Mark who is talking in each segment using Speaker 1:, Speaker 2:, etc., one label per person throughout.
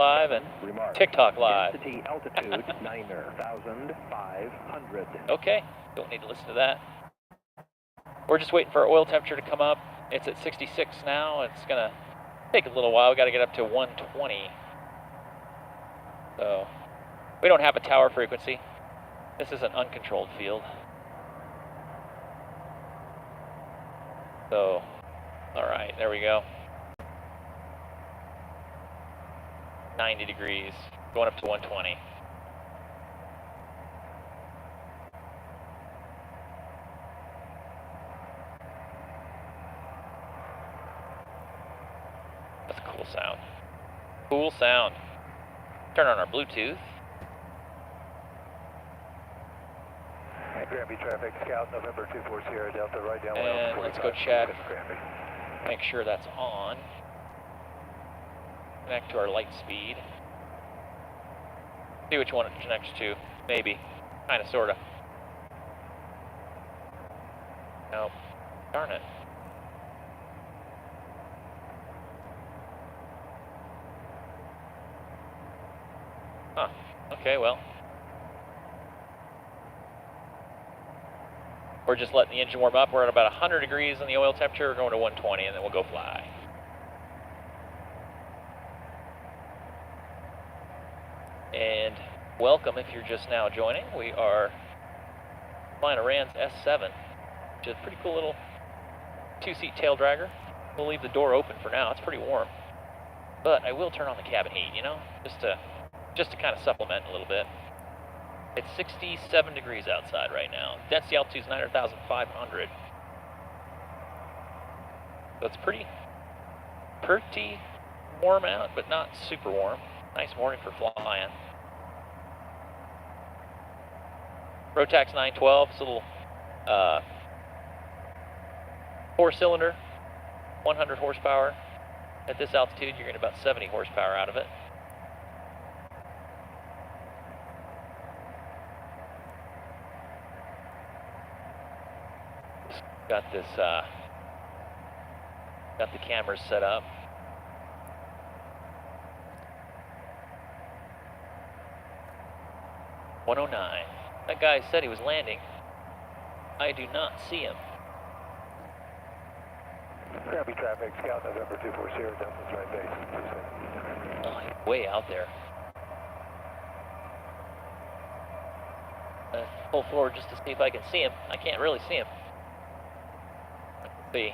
Speaker 1: Live and TikTok live.
Speaker 2: Density altitude 9,500.
Speaker 1: Okay, don't need to listen to that. We're just waiting for our oil temperature to come up. It's at 66 now. It's gonna take a little while. We gotta get up to 120. So, we don't have a tower frequency. This is an uncontrolled field. So, all right, there we go. 90 degrees, going up to 120. That's a cool sound. Cool sound. Turn on our Bluetooth.
Speaker 2: Granby traffic, Scout, November 24 Sierra Delta, right down.
Speaker 1: And let's go check. Make sure that's on. Connect to our light speed. See which one it connects to. Maybe. Kinda, sorta. Nope. Darn it. Huh. Okay, well. We're just letting the engine warm up. We're at about 100 degrees in the oil temperature. We're going to 120 and then we'll go fly. And welcome if you're just now joining. We are flying a Rans S7, which is a pretty cool little two-seat tail dragger. We'll leave the door open for now. It's pretty warm. But I will turn on the cabin heat, you know, just to kind of supplement a little bit. It's 67 degrees outside right now. Density altitude is 9,500. So it's pretty warm out, but not super warm. Nice morning for flying. Rotax 912, it's a little 4-cylinder, 100 horsepower. At this altitude, you're getting about 70 horsepower out of it. Got this, got the cameras set up. .109. That guy said he was landing. I do not see him.
Speaker 2: Granby traffic, Scout, November 24 Sierra Delta, right base.
Speaker 1: Oh, he's way out there. Pull forward just to see if I can see him. I can't really see him. Let's see.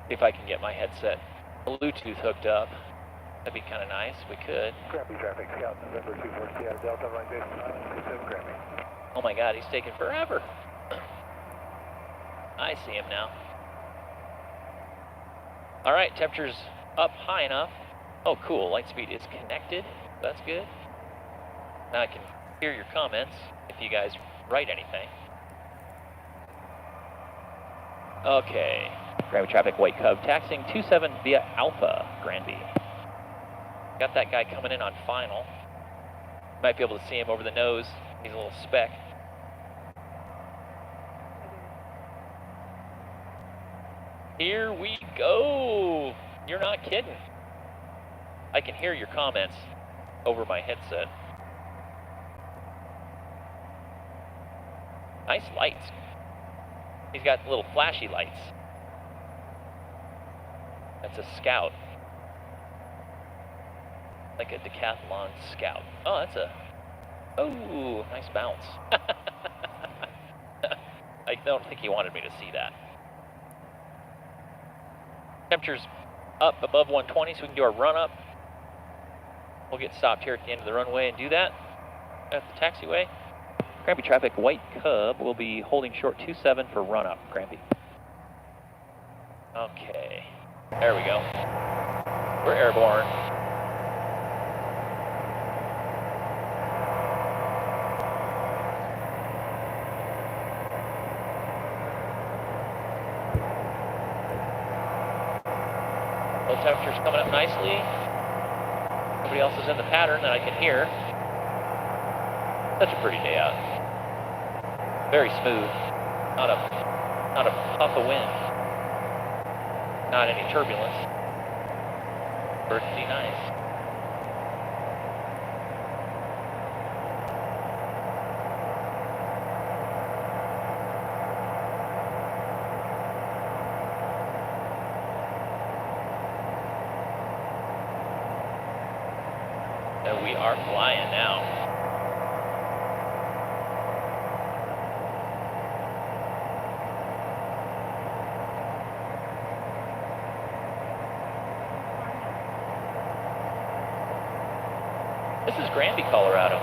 Speaker 1: See if I can get my headset Bluetooth hooked up. That'd be kind of nice. We could.
Speaker 2: Granby traffic, Scout, November 24 Sierra Delta, right base, 27 Granby.
Speaker 1: Oh my God, he's taking forever. I see him now. All right, temperature's up high enough. Oh, cool. Light speed is connected. That's good. Now I can hear your comments if you guys write anything. Okay. Granby traffic, White Cub, taxiing 27 via Alpha, Granby. Got that guy coming in on final. Might be able to see him over the nose. He's a little speck. Here we go. You're not kidding. I can hear your comments over my headset. Nice lights. He's got little flashy lights. That's a Scout. Like a decathlon Scout. Oh, that's a... Oh, nice bounce. I don't think he wanted me to see that. Temperature's up above 120, so we can do our run-up. We'll get stopped here at the end of the runway and do that at the taxiway. Granby traffic, White Cub will be holding short 27 for run-up, Granby. Okay, there we go. We're airborne. Temperature's coming up nicely. Nobody else is in the pattern that I can hear. Such a pretty day out. Very smooth. Not a puff of wind. Not any turbulence. Pretty nice. And we are flying now. This is Granby, Colorado.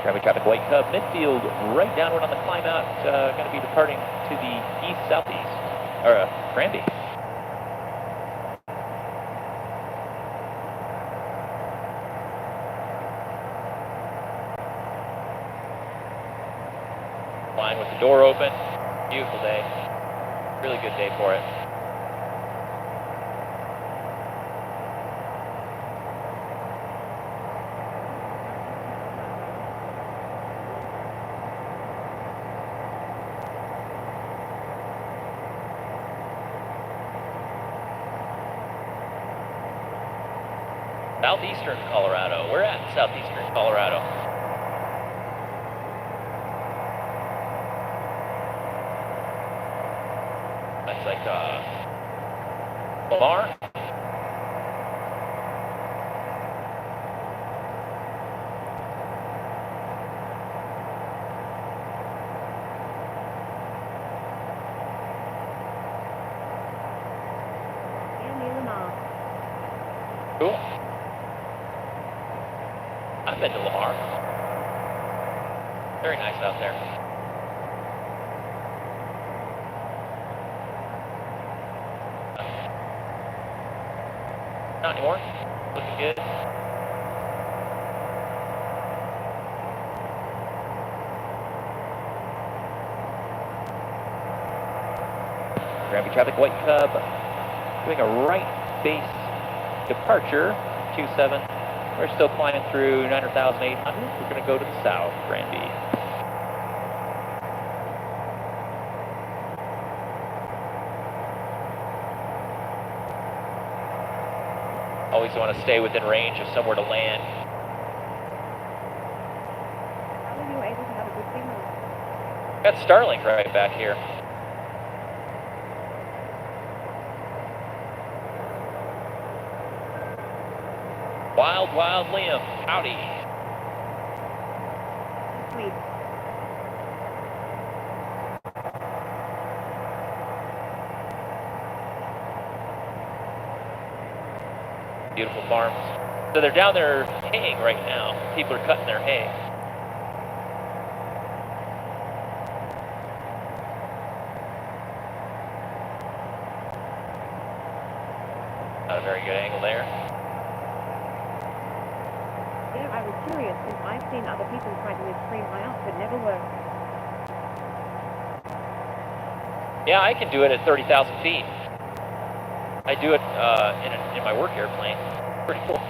Speaker 1: Granby traffic, White Cub, midfield, right downward on the climb out. Going to be departing to the east-southeast, or Granby. Flying with the door open. Beautiful day. Really good day for it. Southeastern Colorado. We're at southeastern Colorado. That's like Lamar. Cool. I've been to Lamar. Very nice out there. Not anymore. Looking good. Granby traffic, White Cub, doing a right base departure, 27. We're still climbing through 9,800. We're going to go to the south, Granby. Always want to stay within range of somewhere to land.
Speaker 3: How are you able to have a good signal?
Speaker 1: Got Starlink right back here. Wild, wild Liam. Howdy.
Speaker 3: Sweet.
Speaker 1: Beautiful farms. So they're down there haying right now. People are cutting their hay. Not a very good angle there.
Speaker 3: Yeah, I was curious because I've seen other people try to live stream high up, but never worked.
Speaker 1: Yeah, I can do it at 30,000 feet. I do it in my work airplane. Pretty cool.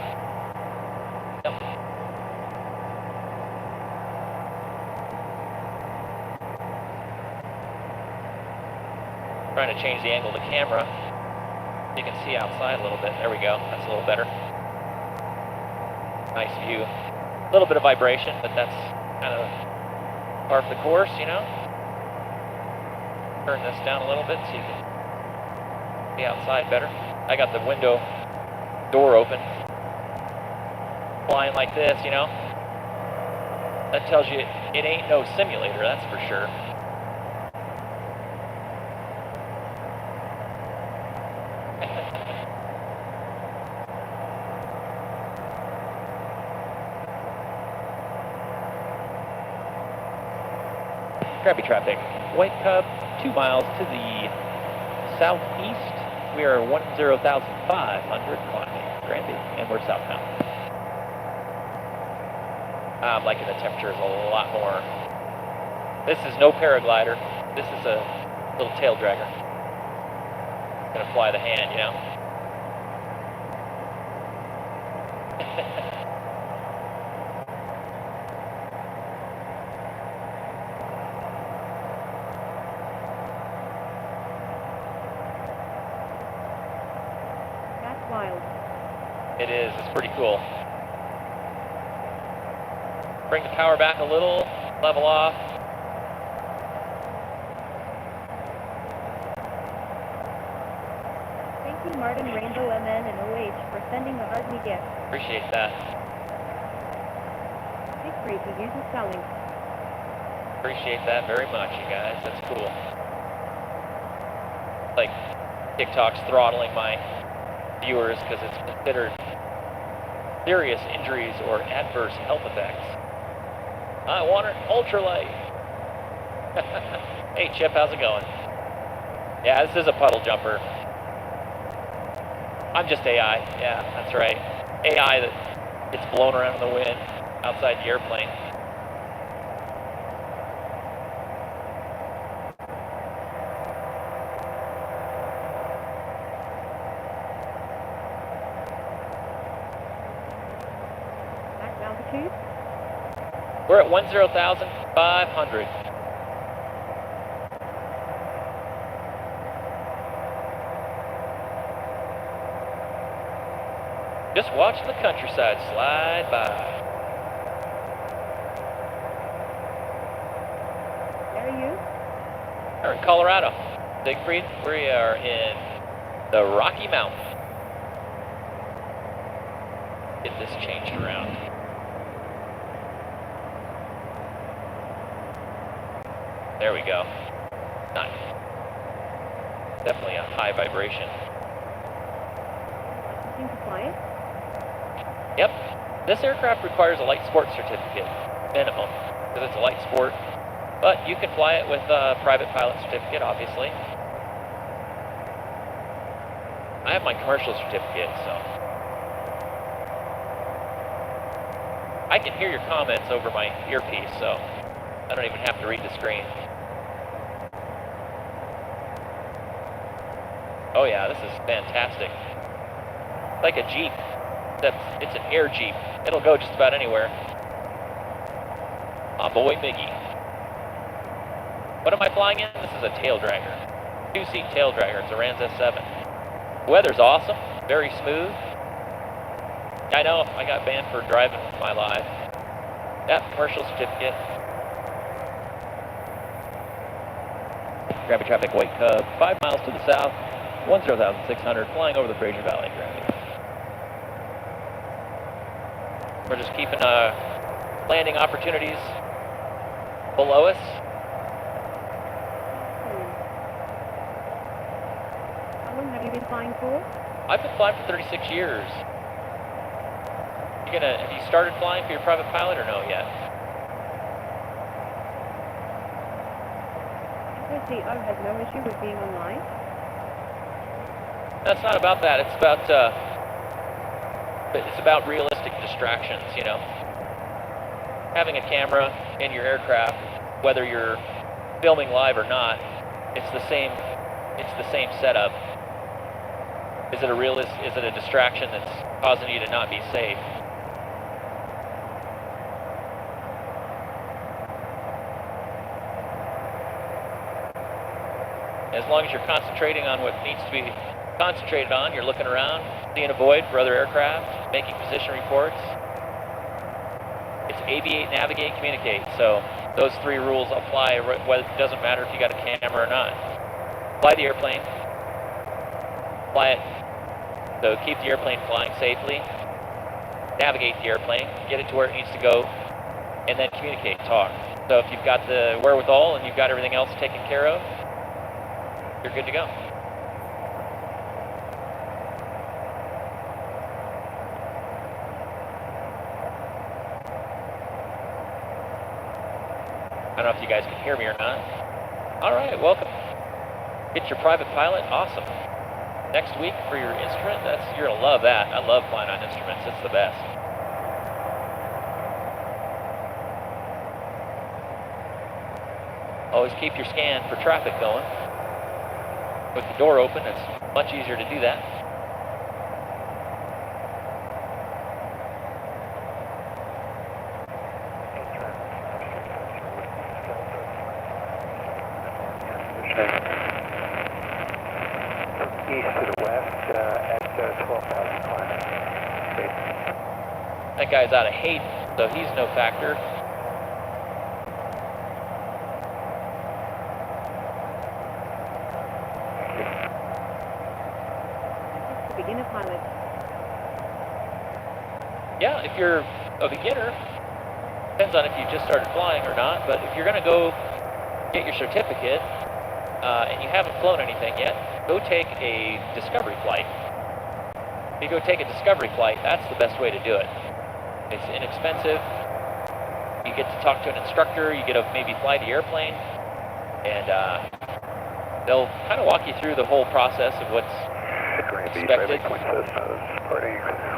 Speaker 1: Yep. Trying to change the angle of the camera. You can see outside a little bit. There we go. That's a little better. Nice view. A little bit of vibration, but that's kind of par for the course, you know. Turn this down a little bit so you can see outside better. I got the window door open. Flying like this, you know. That tells you it ain't no simulator, that's for sure. Granby traffic, White Cub, 2 miles to the southeast. We are 10,500 climbing Granby, and we're southbound. I'm liking the temperatures a lot more. This is no paraglider. This is a little tail dragger. Gonna fly the hand, you know.
Speaker 3: That's wild.
Speaker 1: It is. It's pretty cool. Bring the power back a little, level off.
Speaker 3: Thank you, Martin, Rainbow, MN, and OH for sending the Ardney gift.
Speaker 1: Appreciate that.
Speaker 3: It's free to use the spelling.
Speaker 1: Appreciate that very much, you guys. That's cool. Like, TikTok's throttling my viewers because it's considered serious injuries or adverse health effects. I want an ultralight. Hey, Chip, how's it going? Yeah, this is a puddle jumper. I'm just AI. Yeah, that's right. AI that gets blown around in the wind outside the airplane.
Speaker 3: Max altitude?
Speaker 1: We're at 10,500. Just watch the countryside slide by.
Speaker 3: Where are you?
Speaker 1: We're in Colorado. Siegfried, we are in the Rocky Mountains. Get this changed around. There we go. Nice. Definitely a high vibration.
Speaker 3: Licensing to fly it?
Speaker 1: Yep. This aircraft requires a light sport certificate, minimum, because it's a light sport. But you can fly it with a private pilot certificate, obviously. I have my commercial certificate, so. I can hear your comments over my earpiece, so I don't even have to read the screen. Oh yeah, this is fantastic. Like a Jeep, except it's an air Jeep. It'll go just about anywhere. My boy Miggy. What am I flying in? This is a tail dragger. 2-seat tail dragger. It's a Rans S7. The weather's awesome, very smooth. I know, I got banned for driving my live. Yep, commercial certificate. Gravity traffic White Cub, 5 miles to the south, 10,600, flying over the Fraser Valley. Gravity. We're just keeping landing opportunities below us.
Speaker 3: How long have you been flying for?
Speaker 1: I've been flying for 36 years. Have you started flying for your private pilot or no yet?
Speaker 3: SOCO has no issue with being online?
Speaker 1: That's not about that. It's about realistic distractions, you know. Having a camera in your aircraft, whether you're filming live or not, it's the same setup. Is it a distraction that's causing you to not be safe? As long as you're concentrating on what needs to be concentrated on, you're looking around, seeing a void for other aircraft, making position reports. It's aviate, navigate, communicate. So those 3 rules apply. It doesn't matter if you got a camera or not. Fly the airplane. Fly it. So keep the airplane flying safely. Navigate the airplane. Get it to where it needs to go. And then communicate, talk. So if you've got the wherewithal and you've got everything else taken care of, you're good to go. I don't know if you guys can hear me or not. All right, welcome. Get your private pilot, awesome. Next week for your instrument, you're gonna love that. I love flying on instruments, it's the best. Always keep your scan for traffic going. With the door open, it's much easier to do that. That guy's out of Hayden, so he's no factor.
Speaker 3: Just a beginner pilot.
Speaker 1: Yeah, if you're a beginner, depends on if you just started flying or not, but if you're going to go get your certificate and you haven't flown anything yet, go take a discovery flight. If you go take a discovery flight, that's the best way to do it. It's inexpensive. You get to talk to an instructor, you get to maybe fly the airplane, and they'll kind of walk you through the whole process of what's expected.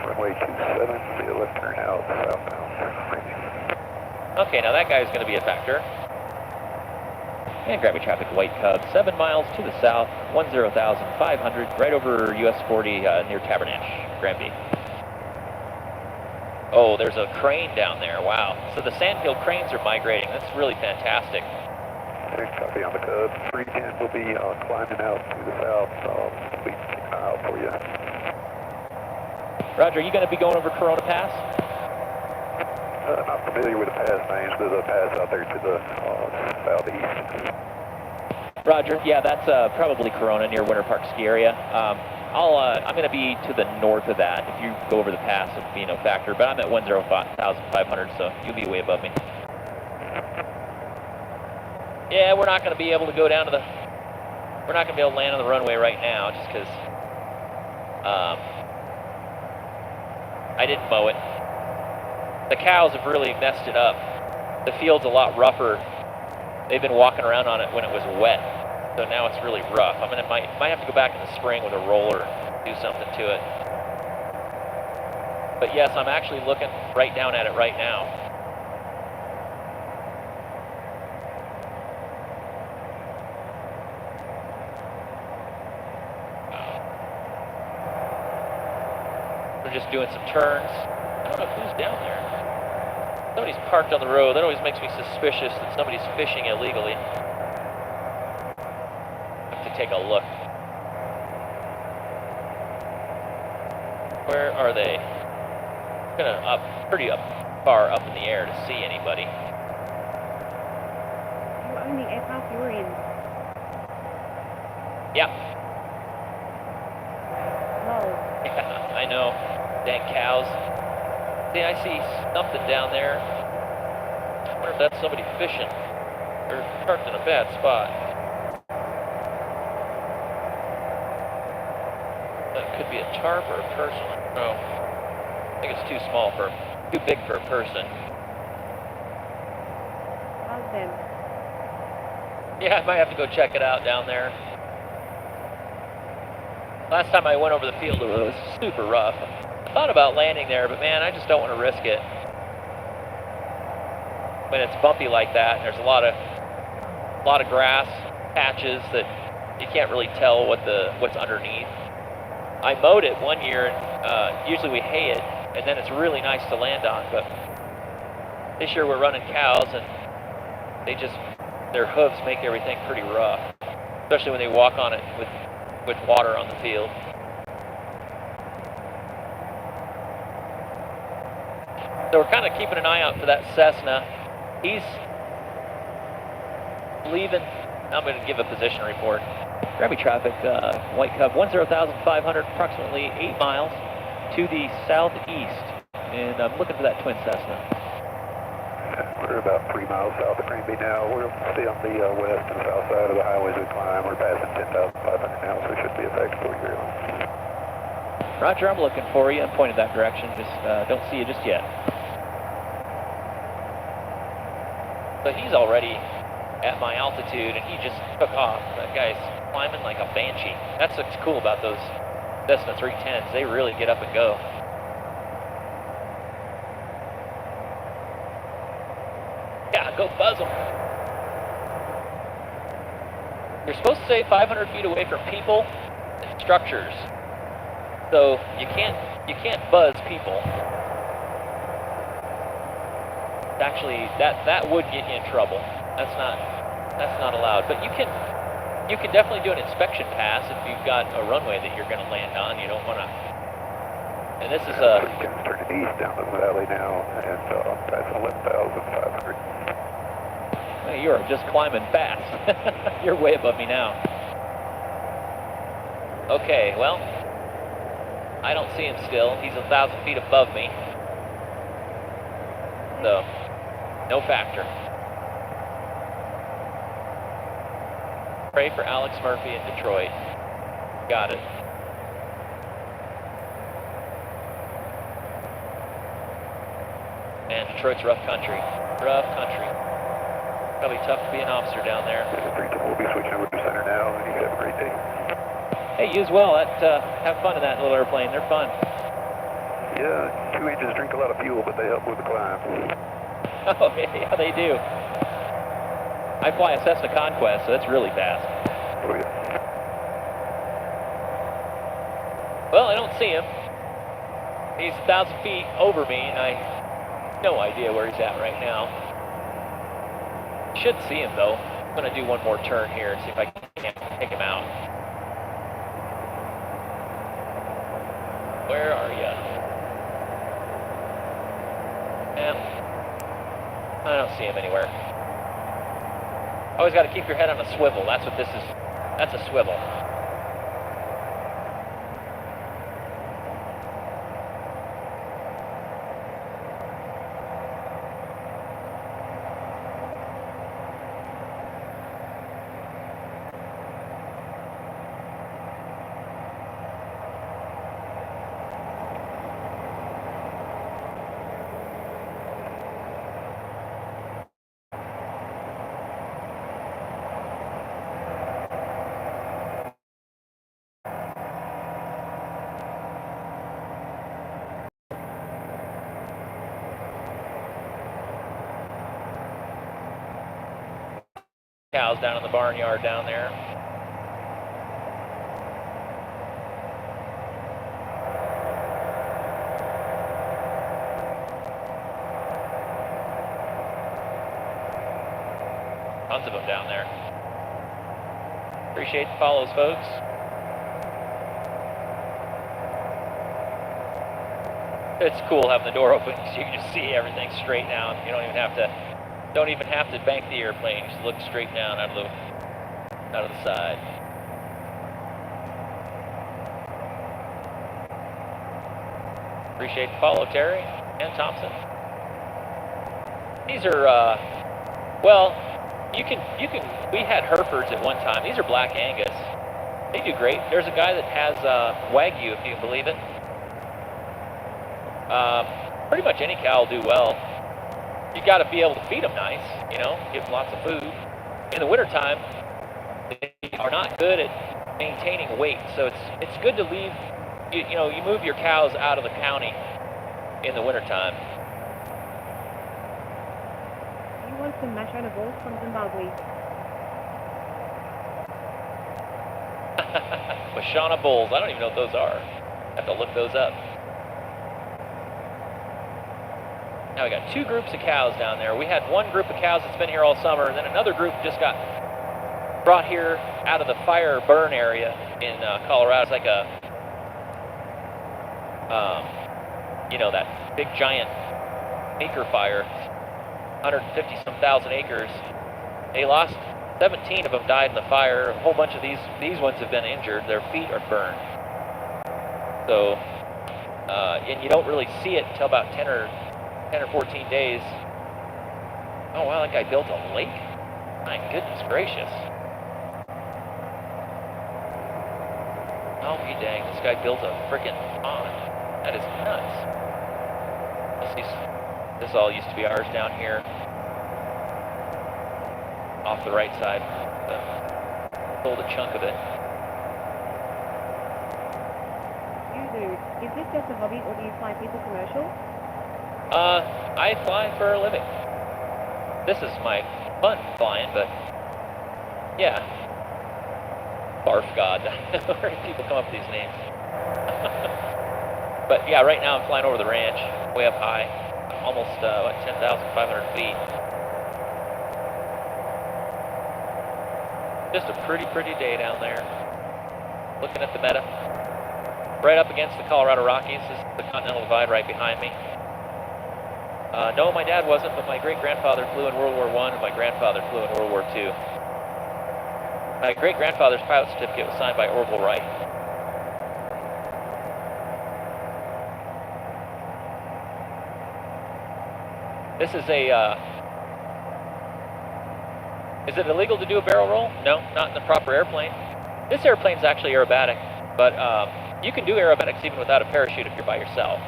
Speaker 2: Runway 27, be a left turn out, southbound.
Speaker 1: Okay, now that guy's going to be a factor. And gravity traffic, White Cub, 7 miles to the south, 10,500, right over US 40 near Tabernash, Granby. Oh, there's a crane down there, wow. So the sandhill cranes are migrating, that's really fantastic.
Speaker 2: Copy on the Cub, 310 will be climbing out to the south, we'll be keeping an eye out for you.
Speaker 1: Roger, are you going to be going over Corona Pass?
Speaker 2: Not familiar with the pass names, there's a pass out there to the southeast.
Speaker 1: Roger, yeah, that's probably Corona near Winter Park Ski Area. I'm going to be to the north of that. If you go over the pass, it'll be no factor, but I'm at 10,500, so you'll be way above me. Yeah, we're not going to be able to go down to the... We're not going to be able to land on the runway right now, just because I didn't mow it. The cows have really messed it up. The field's a lot rougher. They've been walking around on it when it was wet, so now it's really rough. Might have to go back in the spring with a roller and do something to it. But yes, I'm actually looking right down at it right now. We're just doing some turns. I don't know who's down there. Somebody's parked on the road. That always makes me suspicious that somebody's fishing illegally. I have to take a look. Where are they? I'm gonna pretty far up in the air to see anybody.
Speaker 3: You own the aircraft you're in.
Speaker 1: Yeah.
Speaker 3: Oh.
Speaker 1: Yeah, I know. Dang cows. See, I see something down there. I wonder if that's somebody fishing. They're parked in a bad spot. That could be a tarp or a person. No. I think it's too big for a person.
Speaker 3: How's them?
Speaker 1: Yeah, I might have to go check it out down there. Last time I went over the field, it was super rough. I thought about landing there, but man, I just don't want to risk it. When it's bumpy like that, and there's a lot of grass patches that you can't really tell what's underneath. I mowed it one year, and usually we hay it, and then it's really nice to land on. But this year we're running cows, and their hooves make everything pretty rough, especially when they walk on it with water on the field. So we're kind of keeping an eye out for that Cessna. He's leaving. I'm going to give a position report. Gravity traffic, White Cub, 10,500, approximately 8 miles to the southeast. And I'm looking for that twin Cessna.
Speaker 2: We're about 3 miles south of Granby now. We'll stay on the west and south side of the highways we climb. We're passing 10,500 now, so it should be effective for you.
Speaker 1: Roger, I'm looking for you. I'm pointed that direction. Just don't see you just yet. So he's already at my altitude, and he just took off. That guy's climbing like a banshee. That's what's cool about those Cessna 310s. They really get up and go. Yeah, go buzz them. You're supposed to stay 500 feet away from people and structures. So you can't buzz people. Actually, that would get you in trouble. That's not allowed. But you can definitely do an inspection pass if you've got a runway that you're going to land on. You don't want to And this is
Speaker 2: turning east down the valley now, and that's 11,500.
Speaker 1: you are just climbing fast. You're way above me now. Okay, well, I don't see him still. He's 1,000 feet above me. So, no factor. Pray for Alex Murphy in Detroit. Got it. Man, Detroit's rough country. Rough country. Probably tough to be an officer down there.
Speaker 2: We'll be switching over to center now, and you have a great day.
Speaker 1: Hey, you as well. Have fun in that little airplane. They're fun.
Speaker 2: Yeah, 2 engines drink a lot of fuel, but they help with the climb.
Speaker 1: Oh, yeah, they do. I fly a Cessna Conquest, so that's really fast.
Speaker 2: Oh, yeah.
Speaker 1: Well, I don't see him. He's 1,000 feet over me, and I have no idea where he's at right now. Should see him, though. I'm going to do one more turn here and see if I can take him out. Where are you? Yeah. I don't see him anywhere. Always got to keep your head on a swivel. That's what this is. That's a swivel. Cows down in the barnyard down there. Tons of them down there. Appreciate the follows, folks. It's cool having the door open because you can just see everything straight down. You don't even have to bank the airplane. Just look straight down out of the side. Appreciate the follow, Terry and Thompson. These are well, we had Herefords at one time. These are Black Angus. They do great. There's a guy that has Wagyu, if you can believe it. Pretty much any cow will do well. You got to be able to feed them nice, you know, give them lots of food. In the wintertime, they are not good at maintaining weight, so it's good to leave, you know, you move your cows out of the county in the wintertime.
Speaker 3: You want some Mashana balls from Zimbabwe?
Speaker 1: Mashana bulls, I don't even know what those are. I have to look those up. Now we got two groups of cows down there. We had one group of cows that's been here all summer, and then another group just got brought here out of the fire burn area in Colorado. It's like a, you know, that big giant acre fire, 150-some thousand acres. They lost 17 of them died in the fire. A whole bunch of these ones have been injured. Their feet are burned. So, and you don't really see it until about 10 or 14 days. Oh wow, that guy built a lake? My goodness gracious. Oh be dang, this guy built a frickin' pond. That is nuts. This all used to be ours down here. Off the right side. Sold a chunk of it.
Speaker 3: You do. Is this just a hobby or do you fly people commercial?
Speaker 1: I fly for a living. This is my fun flying, but yeah. Barf God. Where do people come up with these names? But yeah, right now I'm flying over the ranch, way up high, almost 10,500 feet. Just a pretty day down there. Looking at the meta. right up against the Colorado Rockies. This is the Continental Divide right behind me. No, my dad wasn't, but my great-grandfather flew in World War I, and my grandfather flew in World War II. My great-grandfather's pilot certificate was signed by Orville Wright. This is a, is it illegal to do a barrel roll? No, not in the proper airplane. This airplane's actually aerobatic, but you can do aerobatics even without a parachute if you're by yourself.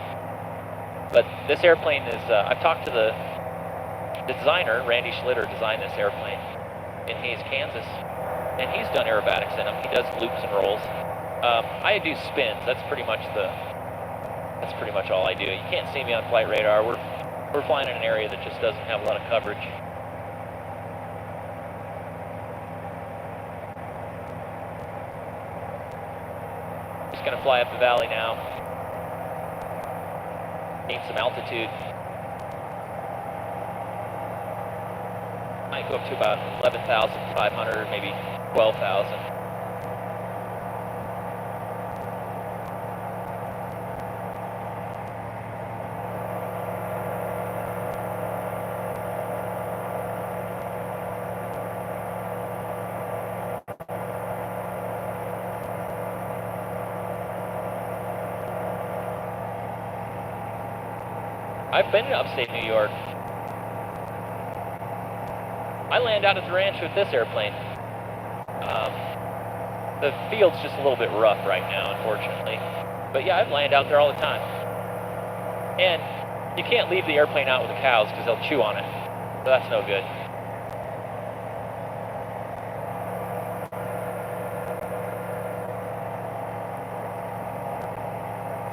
Speaker 1: But this airplane is, I've talked to the designer, Randy Schlitter designed this airplane in Hays, Kansas, and he's done aerobatics in them. He does loops and rolls. I do spins. That's pretty much all I do. You can't see me on flight radar. We're flying in an area that just doesn't have a lot of coverage. Just gonna fly up the valley now. Gain some altitude. Might go up to about 11,500, maybe 12,000. I've been to upstate New York. I land out at the ranch with this airplane. The field's just a little bit rough right now, unfortunately. But yeah, I've landed out there all the time. And you can't leave the airplane out with the cows because they'll chew on it. So that's no good.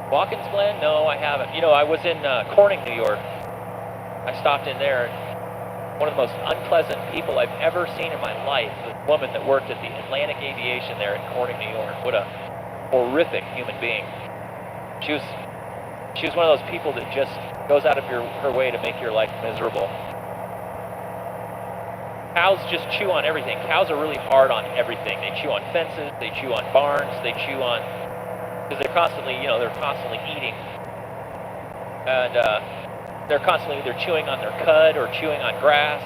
Speaker 1: Watkins Glen? No, I haven't. You know, I was in Corning, New York. I stopped in there. One of the most unpleasant people I've ever seen in my life, the woman that worked at the Atlantic Aviation there in Corning, New York. What a horrific human being. She was one of those people that just goes out of her way to make your life miserable. Cows just chew on everything. Cows are really hard on everything. They chew on fences, they chew on barns, they chew on... because they're constantly, you know, they're constantly eating. And they're constantly either chewing on their cud or chewing on grass.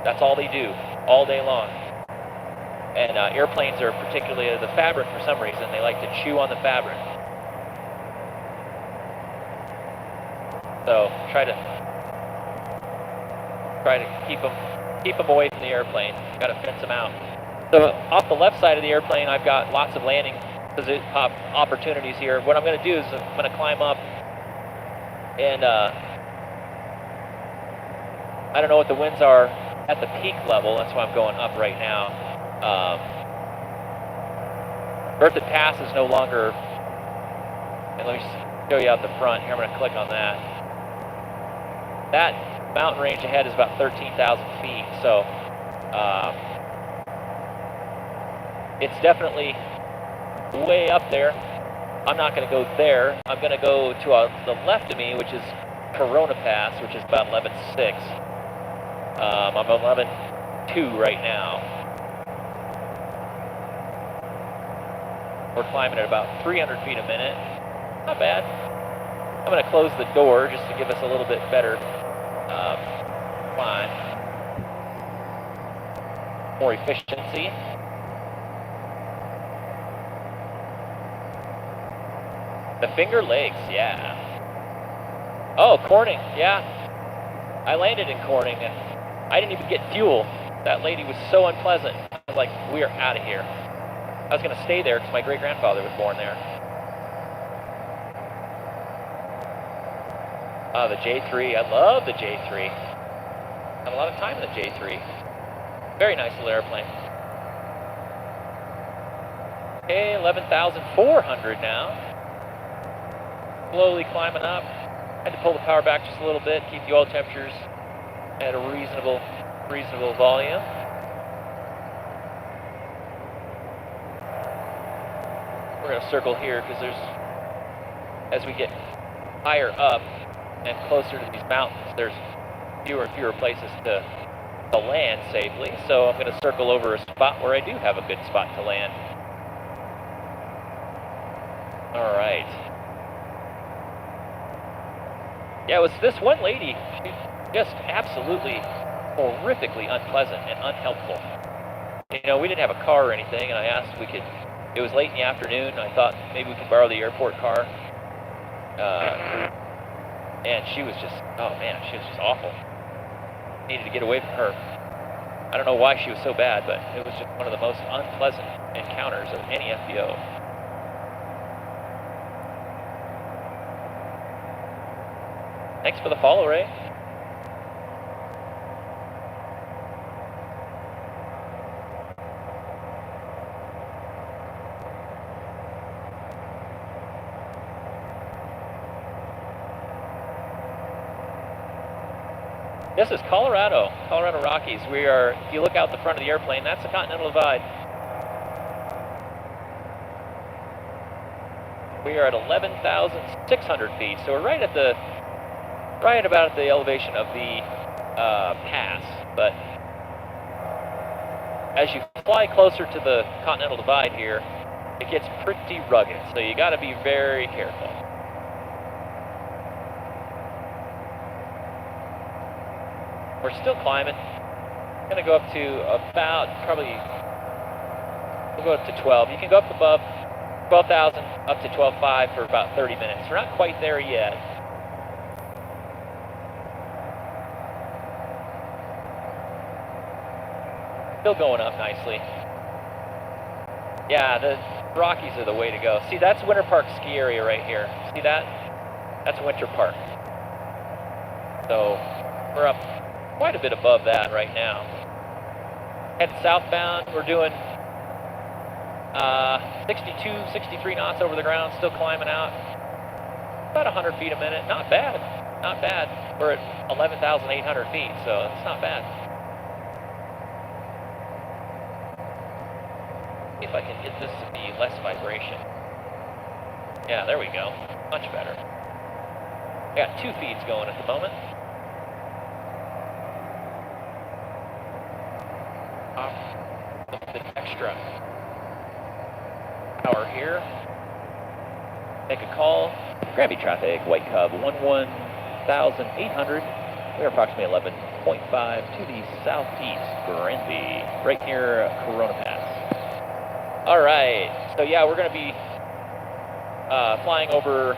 Speaker 1: That's all they do, all day long. And airplanes are particularly the fabric for some reason. They like to chew on the fabric. So try to keep them away from the airplane. Got to fence them out. So off the left side of the airplane, I've got lots of landing opportunities here. What I'm going to do is I'm going to climb up, and I don't know what the winds are at the peak level. That's why I'm going up right now. Berthoud Pass is no longer, and let me show you out the front here. I'm going to click on that. That mountain range ahead is about 13,000 feet, so it's definitely way up there. I'm not going to go there. I'm going to go to the left of me, which is Corona Pass, which is about 11.6. I'm 11.2 right now. We're climbing at about 300 feet a minute. Not bad. I'm going to close the door just to give us a little bit better climb. More efficiency. The Finger Lakes, yeah. Oh, Corning, yeah. I landed in Corning and I didn't even get fuel. That lady was so unpleasant. I was like, we are out of here. I was going to stay there because my great-grandfather was born there. The J3, I love the J3. Had a lot of time in the J3. Very nice little airplane. Okay, 11,400 now. Slowly climbing up. Had to pull the power back just a little bit, keep the oil temperatures at a reasonable volume. We're going to circle here because as we get higher up and closer to these mountains, there's fewer and fewer places to land safely. So I'm going to circle over a spot where I do have a good spot to land. All right. Yeah, it was this one lady. She's just absolutely horrifically unpleasant and unhelpful. You know, we didn't have a car or anything, and I asked if we could. It was late in the afternoon. I thought maybe we could borrow the airport car. And she was just, oh man, she was just awful. Needed to get away from her. I don't know why she was so bad, but it was just one of the most unpleasant encounters of any FBO. Thanks for the follow, Ray. This is Colorado Rockies. We are, if you look out the front of the airplane, that's the Continental Divide. We are at 11,600 feet, so we're right about at the elevation of the pass. But as you fly closer to the Continental Divide here, it gets pretty rugged, so you got to be very careful. We're still climbing. Gonna go up to about we'll go up to 12. You can go up above 12,000 up to 12.5 for about 30 minutes. We're not quite there yet. Still going up nicely. Yeah, the Rockies are the way to go. See, that's Winter Park ski area right here. See that? That's Winter Park. So we're up quite a bit above that right now. Heading southbound, we're doing 62, 63 knots over the ground, still climbing out. About 100 feet a minute, not bad, not bad. We're at 11,800 feet, so it's not bad. See if I can get this to be less vibration. Yeah, there we go, much better. I got 2 feeds going at the moment. A bit extra power here. Make a call. Granby traffic, White Cub, 11,800. We're approximately 11.5 to the southeast, Granby, right near Corona Pass. All right, so yeah, we're going to be flying over,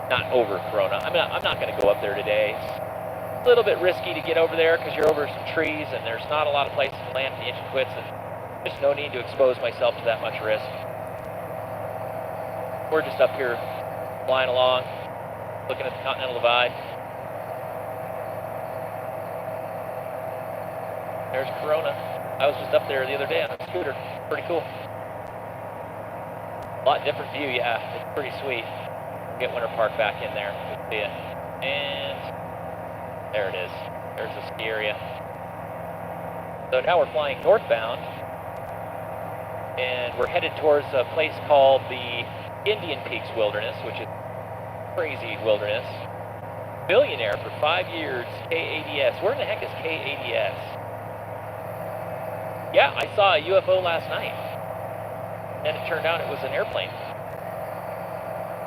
Speaker 1: not over Corona. I'm not going to go up there today. A little bit risky to get over there because you're over some trees and there's not a lot of places to land if the engine quits, and there's no need to expose myself to that much risk. We're just up here flying along, looking at the Continental Divide. There's Corona. I was just up there the other day on a scooter. Pretty cool. A lot different view, yeah. It's pretty sweet. Get Winter Park back in there. Good to see it. And there it is. There's the ski area. So now we're flying northbound, and we're headed towards a place called the Indian Peaks Wilderness, which is crazy wilderness. Millionaire for 5 years, K-ADS. Where in the heck is K-ADS? Yeah, I saw a UFO last night, and it turned out it was an airplane.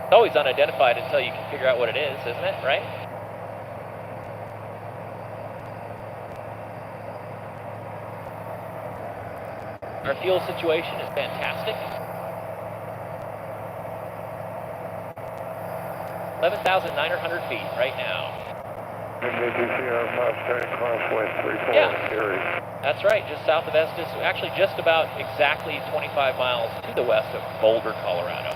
Speaker 1: It's always unidentified until you can figure out what it is, isn't it, right? Our fuel situation is fantastic. 11,900 feet right now. Yeah, that's right, just south of Estes, actually just about exactly 25 miles to the west of Boulder, Colorado.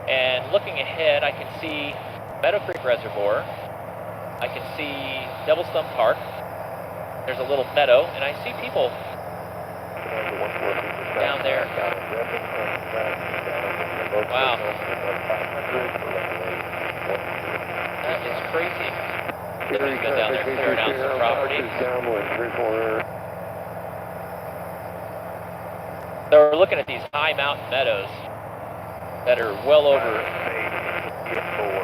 Speaker 1: And looking ahead, I can see Meadow Creek Reservoir. I can see Devil's Thumb Park. There's a little meadow, and I see people down there. Wow. That is crazy. Somebody's been down there clearing out some property. So we're looking at these high mountain meadows that are well over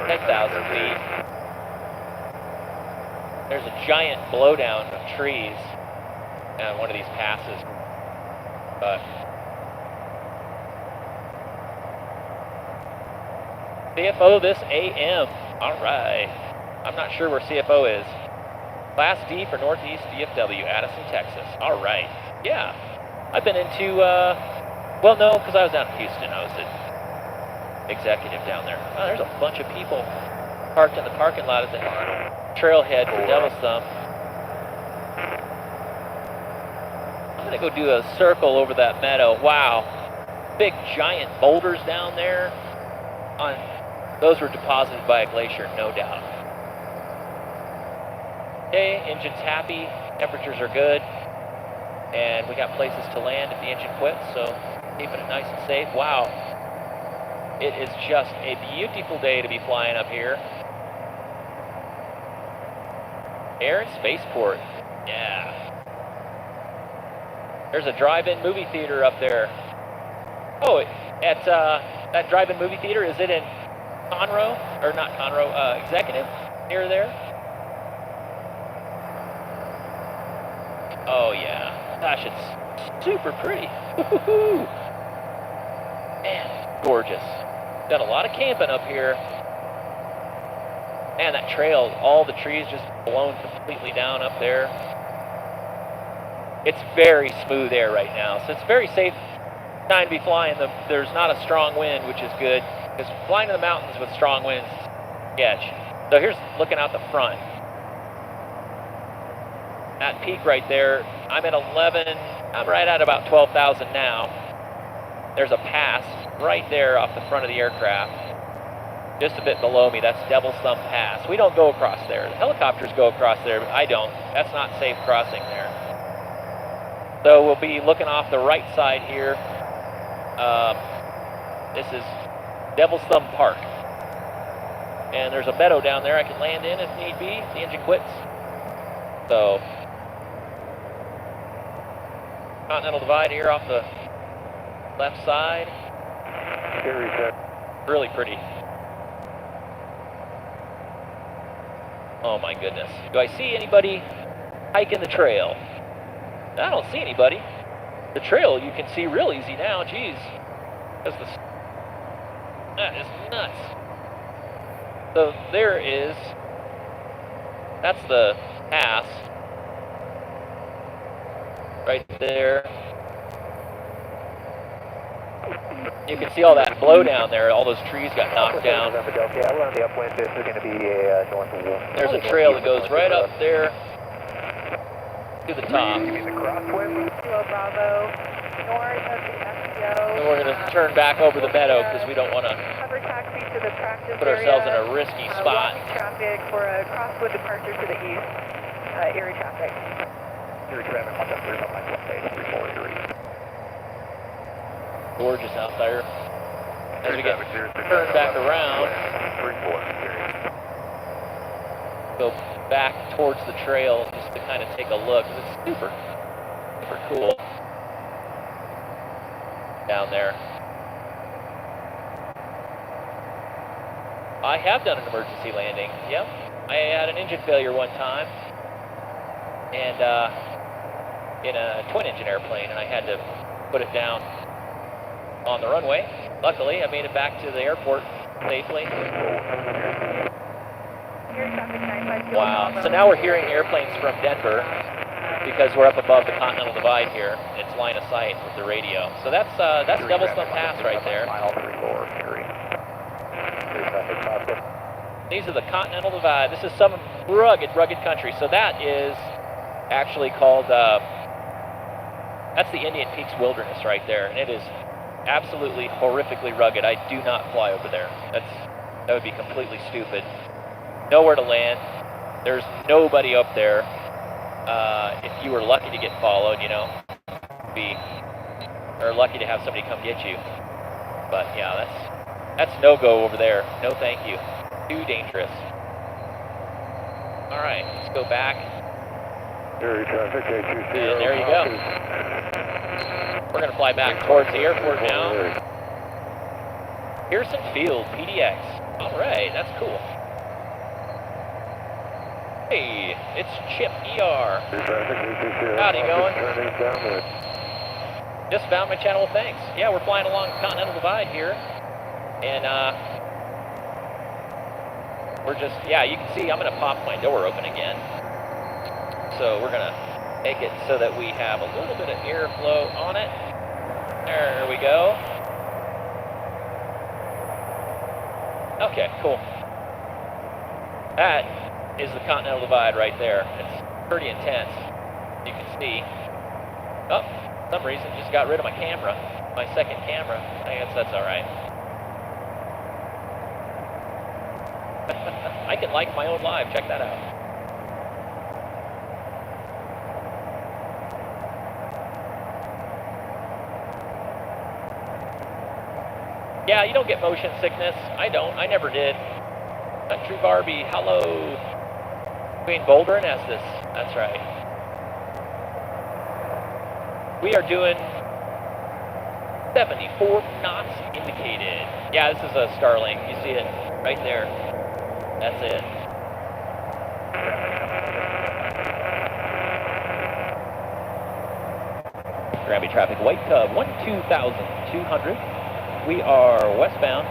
Speaker 1: 10,000 feet. There's a giant blowdown of trees on one of these passes, but CFO this AM. All right. I'm not sure where CFO is. Class D for Northeast DFW, Addison, Texas. All right. Yeah. I've been into, well, no, because I was down in Houston. I was an executive down there. Oh, there's a bunch of people parked in the parking lot at the trailhead for Devil's Thumb. I'm going to go do a circle over that meadow. Wow. Big giant boulders down there. Those were deposited by a glacier, no doubt. Okay, engine's happy, temperatures are good, and we got places to land if the engine quits, so keeping it nice and safe. Wow, it is just a beautiful day to be flying up here. Air and Spaceport, yeah. There's a drive-in movie theater up there. Oh, at that drive-in movie theater, is it in Conroe, or not Conroe, Executive, near there? Oh yeah, gosh, it's super pretty. Woo-hoo-hoo. Man, gorgeous. Done a lot of camping up here. Man, that trail, all the trees just blown completely down up there. It's very smooth air right now, so it's very safe time to be flying. There's not a strong wind, which is good, because flying in the mountains with strong winds, sketch. So here's looking out the front. That peak right there, I'm at 11, I'm right at about 12,000 now. There's a pass right there off the front of the aircraft. Just a bit below me, that's Devil's Thumb Pass. We don't go across there. The helicopters go across there, but I don't. That's not safe crossing there. So we'll be looking off the right side here. This is Devil's Thumb Park. And there's a meadow down there I can land in if need be, if the engine quits. So, Continental Divide here off the left side. Really pretty. Oh my goodness. Do I see anybody hiking the trail? I don't see anybody. The trail you can see real easy now, geez. That is nuts. So there is, that's the pass. Right there. You can see all that flow down there. All those trees got knocked down.
Speaker 2: Yeah, we're on the upwind. This is going to be a north of
Speaker 1: There's a trail that goes right up there to the top.
Speaker 2: You mean the crosswind?
Speaker 3: Kilo Bravo, north of the FTO.
Speaker 1: And we're going to turn back over the meadow because we don't want to
Speaker 3: Cover taxi to the practice
Speaker 1: put ourselves in
Speaker 3: area.
Speaker 1: a risky spot.
Speaker 3: Walking traffic for a crosswind departure to the east. Erie traffic.
Speaker 2: Erie traffic, 173 on my left, 34 Erie.
Speaker 1: Gorgeous out there. As we get turned back around, go back towards the trail just to kind of take a look. It's super, super cool down there. I have done an emergency landing. Yep, I had an engine failure one time, and in a twin-engine airplane, and I had to put it down on the runway. Luckily, I made it back to the airport safely. Wow. So now we're hearing airplanes from Denver because we're up above the Continental Divide here. It's line of sight with the radio. So that's Devil's Thumb Pass right there. These are the Continental Divide. This is some rugged country. So that is actually called, that's the Indian Peaks Wilderness right there. And it is absolutely horrifically rugged. I do not fly over there. That would be completely stupid. Nowhere to land. There's nobody up there. If you were lucky to get followed, you know, or lucky to have somebody come get you. But yeah, that's no-go over there. No thank you. Too dangerous. All right, let's go back.
Speaker 2: Erie traffic,
Speaker 1: And there you go. We're going to fly back towards the airport now. Pearson Field, PDX. All right, that's cool. Hey, it's Chip ER. Howdy, going? Just found my channel, thanks. Yeah, we're flying along Continental Divide here. And we're just, yeah, you can see I'm going to pop my door open again. So we're going to make it so that we have a little bit of airflow on it. There we go. Okay, cool. That is the Continental Divide right there. It's pretty intense. You can see. Oh, for some reason just got rid of my camera. My second camera. I guess that's all right. I can like my own live. Check that out. Yeah, you don't get motion sickness. I don't. I never did. Country Barbie, hello. Between Boulder and Estes. That's right. We are doing 74 knots indicated. Yeah, this is a Starlink. You see it right there. That's it. Granby traffic, White Cub, 12,200. We are westbound,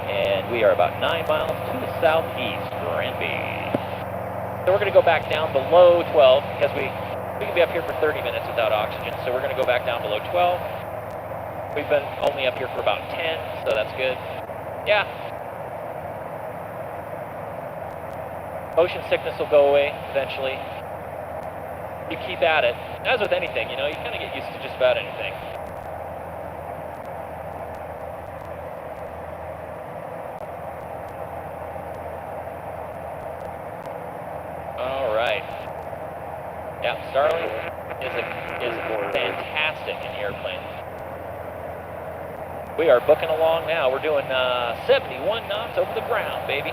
Speaker 1: and we are about 9 miles to the southeast, Granby. So we're going to go back down below 12, because we can be up here for 30 minutes without oxygen, so we're going to go back down below 12. We've been only up here for about 10, so that's good. Yeah. Motion sickness will go away eventually. You keep at it. As with anything, you know, you kind of get used to just about anything. All right. Yeah, Starlink is fantastic in airplanes. We are booking along now. We're doing 71 knots over the ground, baby.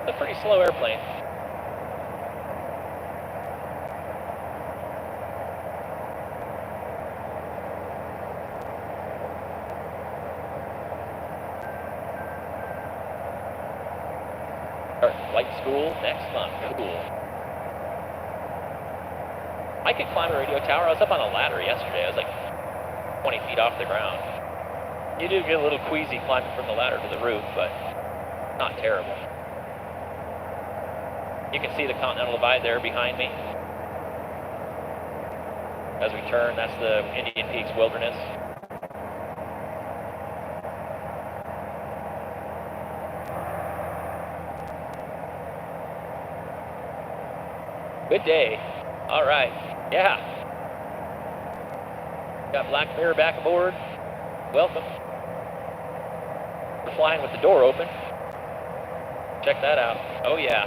Speaker 1: It's a pretty slow airplane. Start flight school next month. Cool. I could climb a radio tower. I was up on a ladder yesterday. I was like 20 feet off the ground. You do get a little queasy climbing from the ladder to the roof, but not terrible. You can see the Continental Divide there behind me. As we turn, that's the Indian Peaks Wilderness. Good day. All right. Yeah. Got Black Mirror back aboard. Welcome. We're flying with the door open. Check that out. Oh, yeah.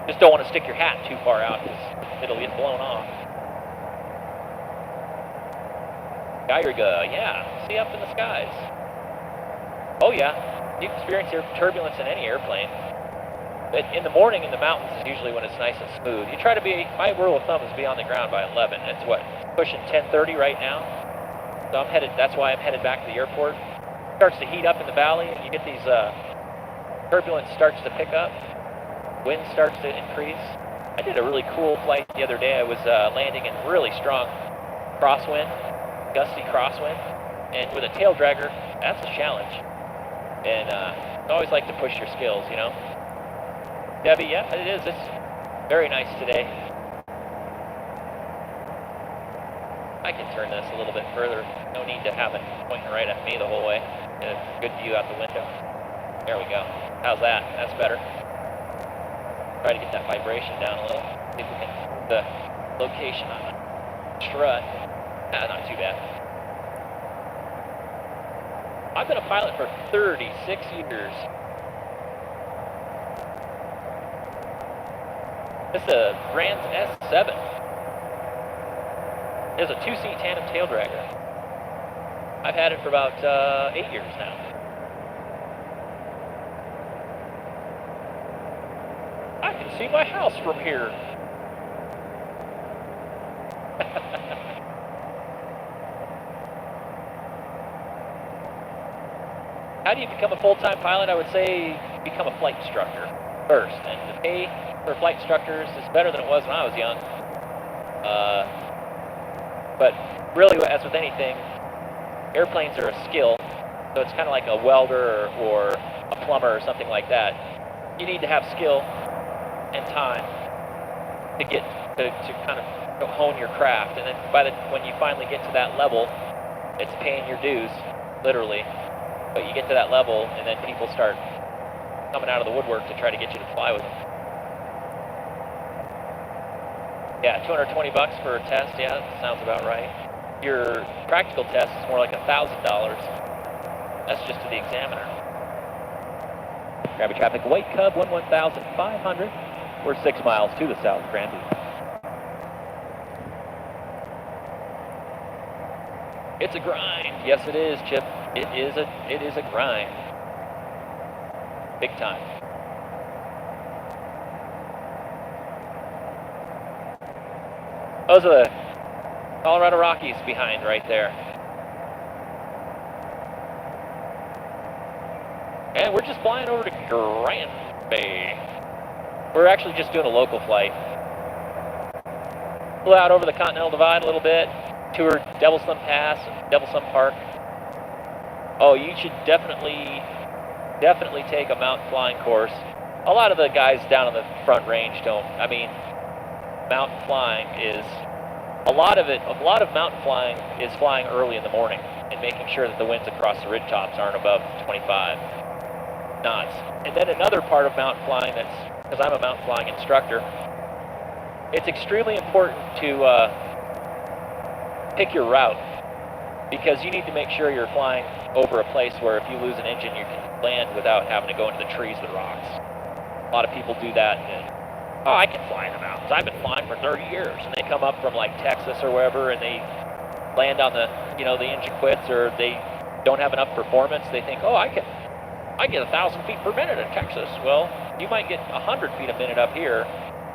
Speaker 1: Just don't want to stick your hat too far out because it'll get blown off. Gyriga, yeah. See up in the skies. Oh, yeah. You can experience turbulence in any airplane. But in the morning in the mountains is usually when it's nice and smooth. You try to be, my rule of thumb is be on the ground by 11. It's what, pushing 10:30 right now. So I'm headed, that's why I'm headed back to the airport. It starts to heat up in the valley and you get these, turbulence starts to pick up. Wind starts to increase. I did a really cool flight the other day. I was landing in really strong crosswind, gusty crosswind. And with a tail dragger, that's a challenge. And I always like to push your skills, you know. Debbie, yeah, it is. It's very nice today. I can turn this a little bit further. No need to have it pointing right at me the whole way. Get a good view out the window. There we go. How's that? That's better. Try to get that vibration down a little. See if we can get the location on the strut. Not too bad. I've been a pilot for 36 years. This is a Rand S7. It's a 2-seat tandem tail dragger. I've had it for about 8 years now. I can see my house from here. How do you become a full-time pilot? I would say become a flight instructor first. And the pay for flight instructors is better than it was when I was young. But really, as with anything, airplanes are a skill. So it's kind of like a welder or a plumber or something like that. You need to have skill and time to get to kind of hone your craft, and then when you finally get to that level, it's paying your dues, literally. But you get to that level, and then people start coming out of the woodwork to try to get you to fly with them. Yeah, $220 for a test. Yeah, that sounds about right. Your practical test is more like $1,000. That's just to the examiner. Gravity traffic, White Cub, 11,500. We're 6 miles to the south, Granby. It's a grind. Yes, it is, Chip. It is a grind. Big time. Those are the Colorado Rockies behind right there. And we're just flying over to Granby. We're actually just doing a local flight. Flew out over the Continental Divide a little bit, toured Devil's Thumb Pass and Devil's Thumb Park. Oh, you should definitely take a mountain flying course. A lot of the guys down on the front range don't. I mean, mountain flying is, a lot of mountain flying is flying early in the morning and making sure that the winds across the ridge tops aren't above 25 knots. And then another part of mountain flying, that's, because I'm a mountain flying instructor, it's extremely important to pick your route, because you need to make sure you're flying over a place where if you lose an engine, you can land without having to go into the trees or the rocks. A lot of people do that, and, oh, I can fly in the mountains. I've been flying for 30 years. And they come up from like Texas or wherever, and they land on the, the engine quits, or they don't have enough performance. They think, oh, I get 1,000 feet per minute in Texas. Well, you might get 100 feet a minute up here.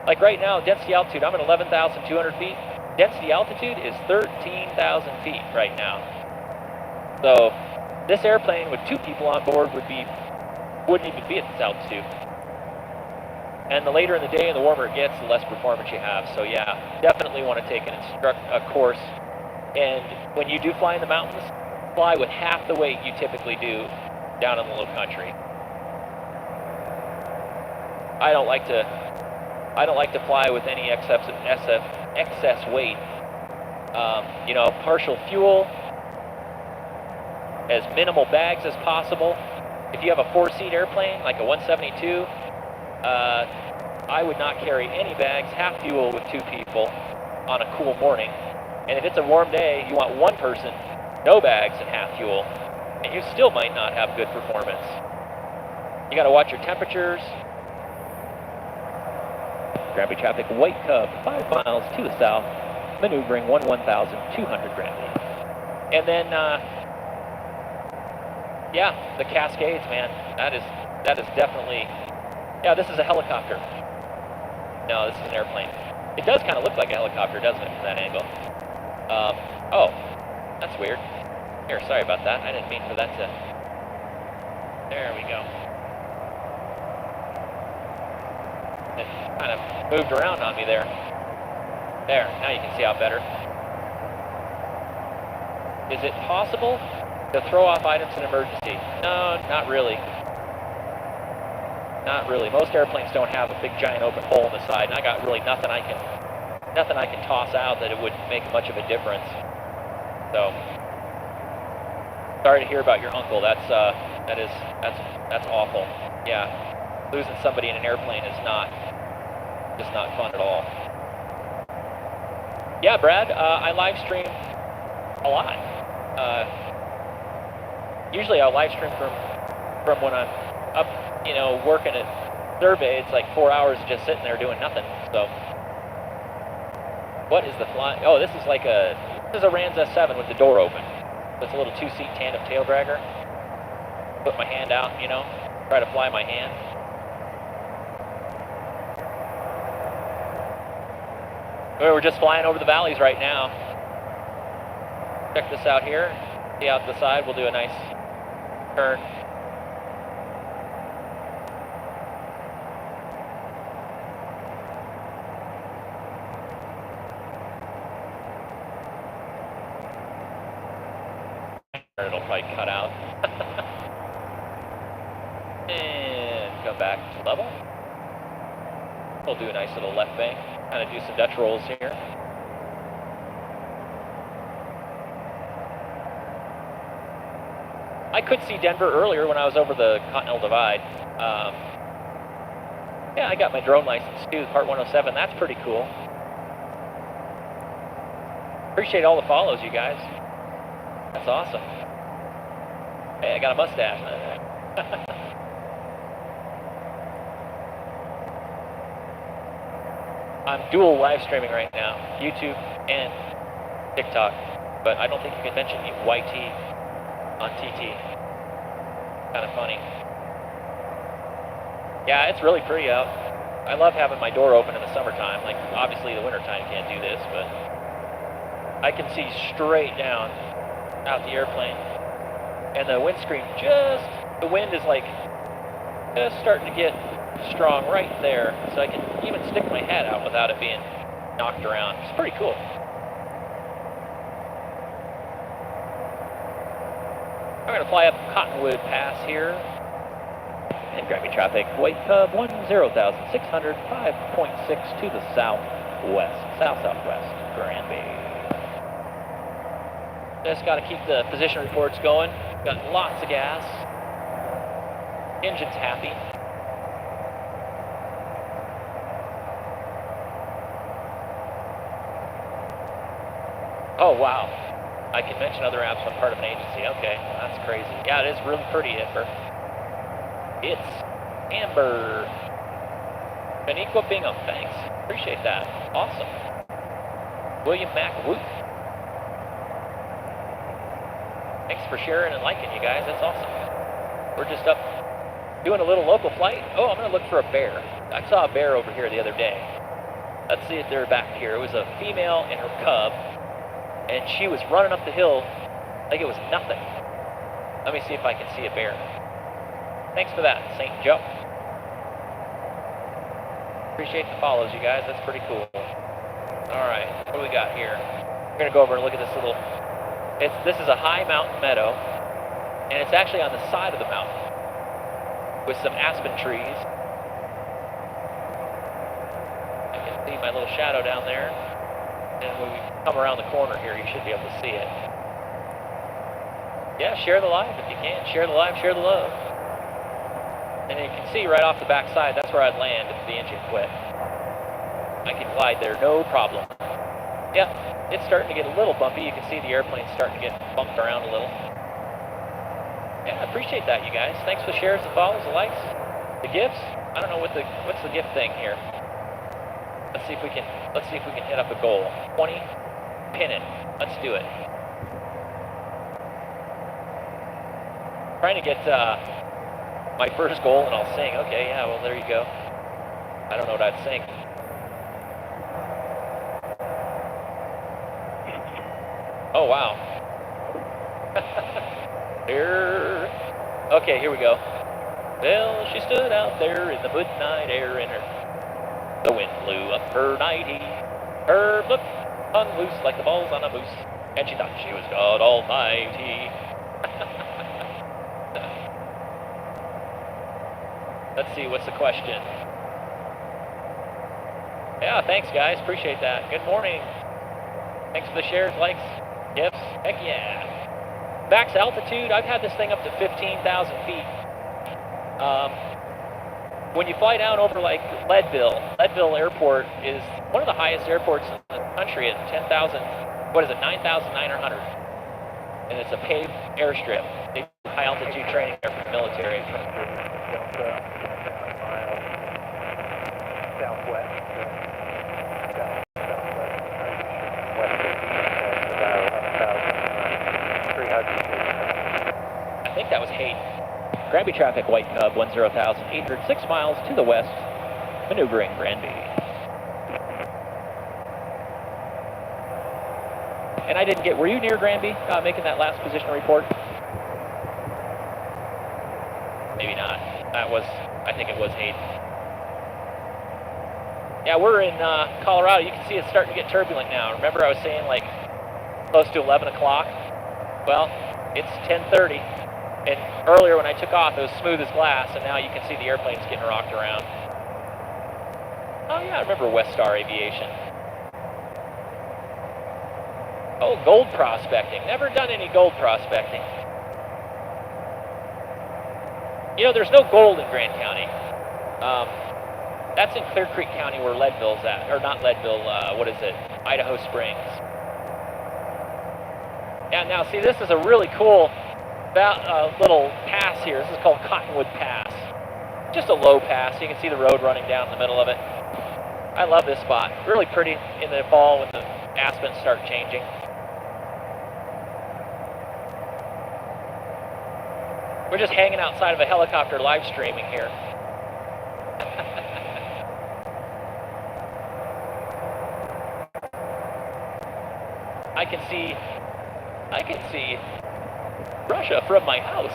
Speaker 1: Like right now, density altitude, I'm at 11,200 feet. Density altitude is 13,000 feet right now. So this airplane with 2 people on board wouldn't even be at this altitude. And the later in the day and the warmer it gets, the less performance you have. So yeah, definitely want to take a course. And when you do fly in the mountains, fly with half the weight you typically do down in the low country. I don't like to fly with any excess weight. Partial fuel, as minimal bags as possible. If you have a 4-seat airplane, like a 172, I would not carry any bags, half fuel with 2 people on a cool morning. And if it's a warm day, you want 1 person, no bags and half fuel, and you still might not have good performance. You got to watch your temperatures. Granby traffic, White Cub, 5 miles to the south, maneuvering 1,200 Granby. And then, yeah, the Cascades, man, that is definitely, yeah, this is a helicopter. No, this is an airplane. It does kind of look like a helicopter, doesn't it, from that angle? Oh, that's weird. Here, sorry about that. I didn't mean for that to... There we go. It kind of moved around on me there. There, now you can see out better. Is it possible to throw off items in emergency? No, not really. Not really. Most airplanes don't have a big giant open hole in the side, and I got really nothing I can toss out that it would make much of a difference. So, sorry to hear about your uncle. That's awful. Yeah, losing somebody in an airplane is just not fun at all. Yeah, Brad, I live stream a lot. Usually I'll live stream from when I'm up, working at survey. It's like 4 hours just sitting there doing nothing. So, what is the fly? Oh, this is a Rans S7 with the door open. It's a little 2-seat tandem tail dragger. Put my hand out, try to fly my hand. We're just flying over the valleys right now. Check this out here. See out the side, we'll do a nice turn. It'll probably cut out. And come back to level. We'll do a nice little left bank. Kind of do some Dutch rolls here. I could see Denver earlier when I was over the Continental Divide. Yeah, I got my drone license too, Part 107. That's pretty cool. Appreciate all the follows, you guys. That's awesome. Hey, I got a mustache. I'm dual live streaming right now, YouTube and TikTok, but I don't think you can mention YT on TT. Kind of funny. Yeah, it's really pretty out. I love having my door open in the summertime. Like, obviously the wintertime you can't do this, but I can see straight down out the airplane. And the windscreen the wind is like just starting to get strong right there, so I can even stick my head out without it being knocked around. It's pretty cool. I'm going to fly up Cottonwood Pass here and Gravity traffic. White Cub 10,600, 5.6 to the southwest, south-southwest, Granby. Just got to keep the position reports going. Got lots of gas. Engine's happy. Oh, wow. I can mention other apps when part of an agency. Okay, that's crazy. Yeah, it is really pretty, Amber. It's Amber. Beniqua Bingham, thanks. Appreciate that. Awesome. William Mack Woot. Thanks for sharing and liking, you guys. That's awesome. We're just up doing a little local flight. Oh, I'm going to look for a bear. I saw a bear over here the other day. Let's see if they're back here. It was a female and her cub, and she was running up the hill like it was nothing. Let me see if I can see a bear. Thanks for that, St. Joe. Appreciate the follows, you guys. That's pretty cool. All right, what do we got here? We're going to go over and look at this little... This is a high mountain meadow, and it's actually on the side of the mountain with some aspen trees. I can see my little shadow down there, and when we come around the corner here, you should be able to see it. Yeah, share the live if you can. Share the live, share the love. And you can see right off the back side, that's where I'd land if the engine quit. I can glide there, no problem. Yeah, it's starting to get a little bumpy. You can see the airplane starting to get bumped around a little. Yeah, I appreciate that, you guys. Thanks for the shares, the follows, the likes, the gifts. I don't know what's the gift thing here. Let's see if we can hit up a goal. 20, pin it. Let's do it. Trying to get my first goal, and I'll sing. Okay, yeah, well, there you go. I don't know what I'd sing. Oh, wow. Here. Okay, here we go. Well, she stood out there in the midnight air, and the wind blew up her nightie. Her look hung loose like the balls on a moose, and she thought she was God Almighty. Let's see, what's the question? Yeah, thanks, guys. Appreciate that. Good morning. Thanks for the shares, likes, gifts. Heck yeah. Max altitude, I've had this thing up to 15,000 feet. When you fly down over like Leadville Airport is one of the highest airports in the country at 10,000, 9,900. And it's a paved airstrip. They do high altitude training there for the military. I think that was Hayden. Granby traffic, White Cub, 10,806 miles to the west, maneuvering Granby. And I didn't get, were you near Granby making that last position report? Maybe not. I think it was Hayden. Yeah, we're in Colorado. You can see it's starting to get turbulent now. Remember I was saying like close to 11 o'clock? Well, it's 10:30. And earlier when I took off, it was smooth as glass, and now you can see the airplanes getting rocked around. Oh yeah, I remember West Star Aviation. Oh, gold prospecting. Never done any gold prospecting. You know, there's no gold in Grand County. That's in Clear Creek County where Leadville's at. Or not Leadville, what is it? Idaho Springs. Yeah, now see, this is a really cool little pass here. This is called Cottonwood Pass. Just a low pass. You can see the road running down the middle of it. I love this spot. Really pretty in the fall when the aspens start changing. We're just hanging outside of a helicopter live streaming here. I can see Russia from my house.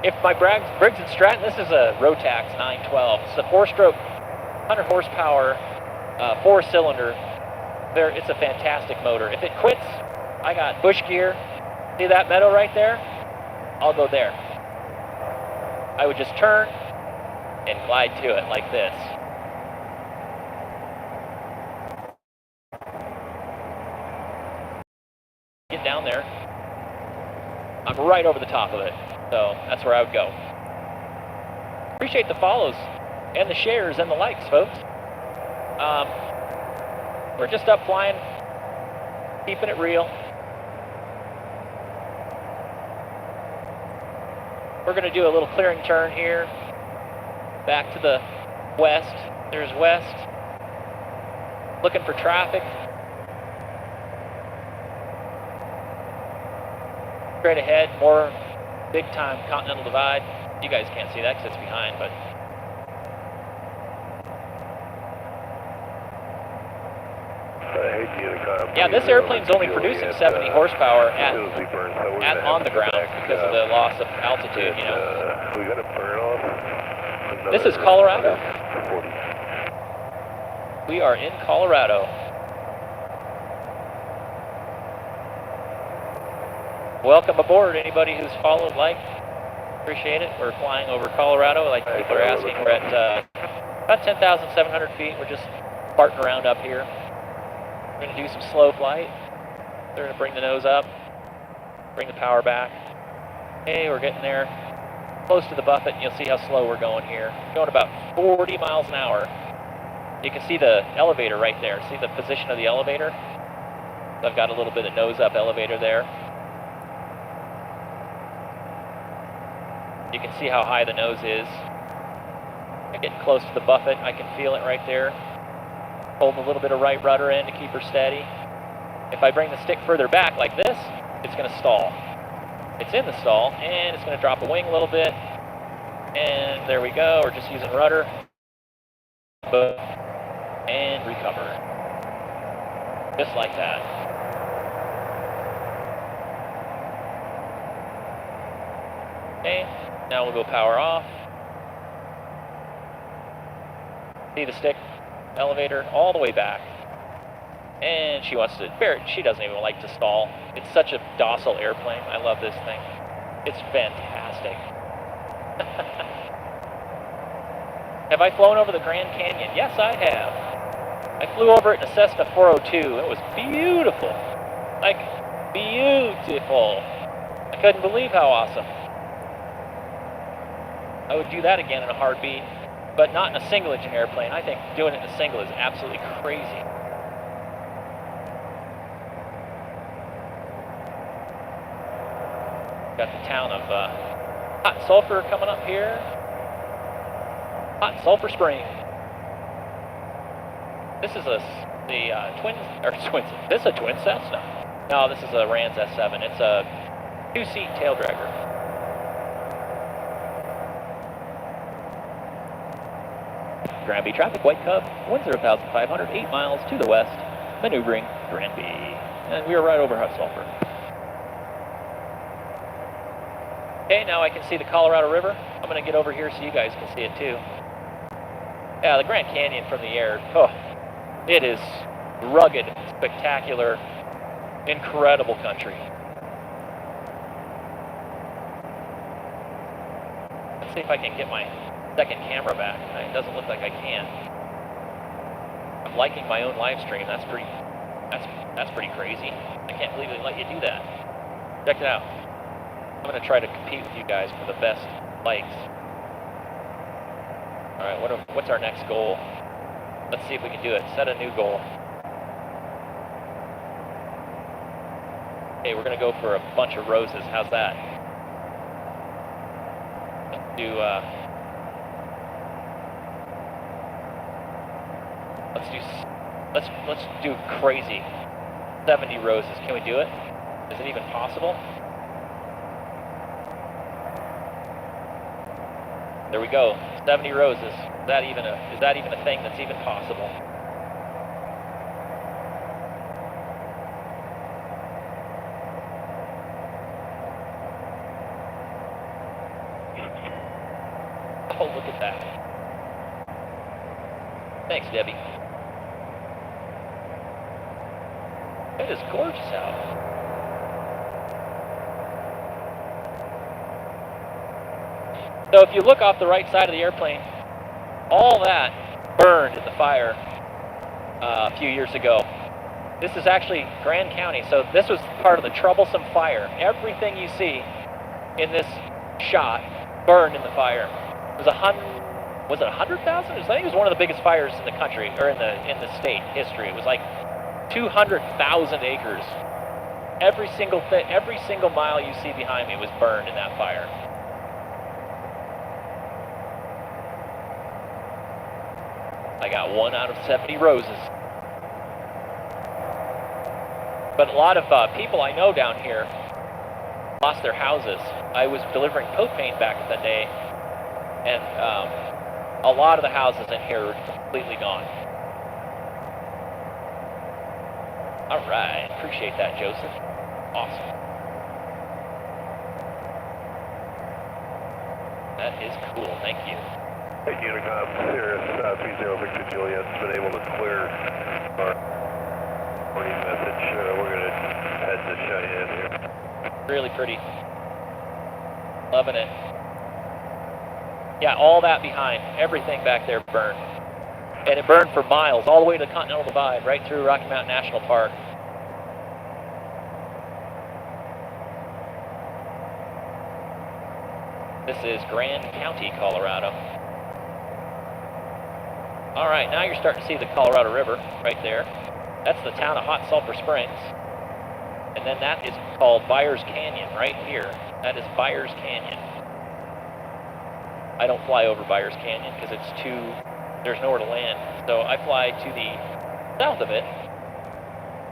Speaker 1: If my Briggs & Stratton, this is a Rotax 912. It's a 4-stroke, 100 horsepower, 4-cylinder. It's a fantastic motor. If it quits, I got bush gear. See that meadow right there? I'll go there. I would just turn and glide to it like this. Get down there. I'm right over the top of it. So that's where I would go. Appreciate the follows and the shares and the likes, folks. We're just up flying, keeping it real. We're going to do a little clearing turn here. Back to the west. There's west. Looking for traffic. Straight ahead, more big time Continental Divide. You guys can't see that because it's behind, but yeah, this airplane's only producing 70 horsepower on the ground because of the loss of altitude, you know.
Speaker 2: We got to burn off.
Speaker 1: This is Colorado. We are in Colorado. Welcome aboard, anybody who's followed, appreciate it. We're flying over Colorado, like people are asking. We're at about 10,700 feet. We're just farting around up here. We're going to do some slow flight. They're going to bring the nose up, bring the power back. Okay, we're getting there. Close to the buffet, and you'll see how slow we're going here. Going about 40 miles an hour. You can see the elevator right there. See the position of the elevator? I've got a little bit of nose-up elevator there. You can see how high the nose is. I'm getting close to the buffet. I can feel it right there. Holding a little bit of right rudder in to keep her steady. If I bring the stick further back like this, it's going to stall. It's in the stall, and it's going to drop a wing a little bit. And there we go. We're just using rudder. Boom. And recover. Just like that. Okay. Now we'll go power off. See the stick elevator all the way back. And she wants to, she doesn't even like to stall. It's such a docile airplane. I love this thing. It's fantastic. Have I flown over the Grand Canyon? Yes, I have. I flew over it in a Cessna 402. It was beautiful. Like, beautiful. I couldn't believe how awesome. I would do that again in a heartbeat, but not in a single engine airplane. I think doing it in a single is absolutely crazy. Got the town of Hot Sulphur coming up here. Hot Sulphur Springs. This is the twin This is a twin Cessna. No, this is a Rans S7. It's a 2-seat tail dragger. Granby traffic, White Cub, winds are 1,500, 8 miles to the west, maneuvering Granby. And we are right over Hot Sulphur. Okay, now I can see the Colorado River. I'm going to get over here so you guys can see it too. Yeah, the Grand Canyon from the air. Oh, it is rugged, spectacular. Incredible country. Let's see if I can get my second camera back. It doesn't look like I can. I'm liking my own live stream. That's pretty crazy. I can't believe they let you do that. Check it out. I'm gonna try to compete with you guys for the best likes. All right, what's our next goal? Let's see if we can do it. Set a new goal. Okay, we're gonna go for a bunch of roses. How's that? Let's do crazy 70 roses. Can we do it? Is it even possible? There we go. 70 roses. Is that even a thing that's even possible? Oh, look at that. Thanks, Debbie. It is gorgeous out. So if you look off the right side of the airplane, all that burned in the fire a few years ago. This is actually Grand County, so this was part of the troublesome fire. Everything you see in this shot burned in the fire. It was 100,000? I think it was one of the biggest fires in the country, or in the state history. It was like 200,000 acres. Every single mile you see behind me was burned in that fire. I got 1 out of 70 roses. But a lot of people I know down here lost their houses. I was delivering propane back in the day, and a lot of the houses in here are completely gone. All right, appreciate that, Joseph. Awesome. That is cool, thank you.
Speaker 2: Hey, Unicom, Sirius 30 Victor Juliet's been able to clear our morning message. We're going to head to Cheyenne here.
Speaker 1: Really pretty. Loving it. Yeah, all that behind, everything back there burned. And it burned for miles, all the way to the Continental Divide, right through Rocky Mountain National Park. This is Grand County, Colorado. All right, now you're starting to see the Colorado River right there. That's the town of Hot Sulphur Springs. And then that is called Byers Canyon right here. That is Byers Canyon. I don't fly over Byers Canyon because there's nowhere to land. So I fly to the south of it,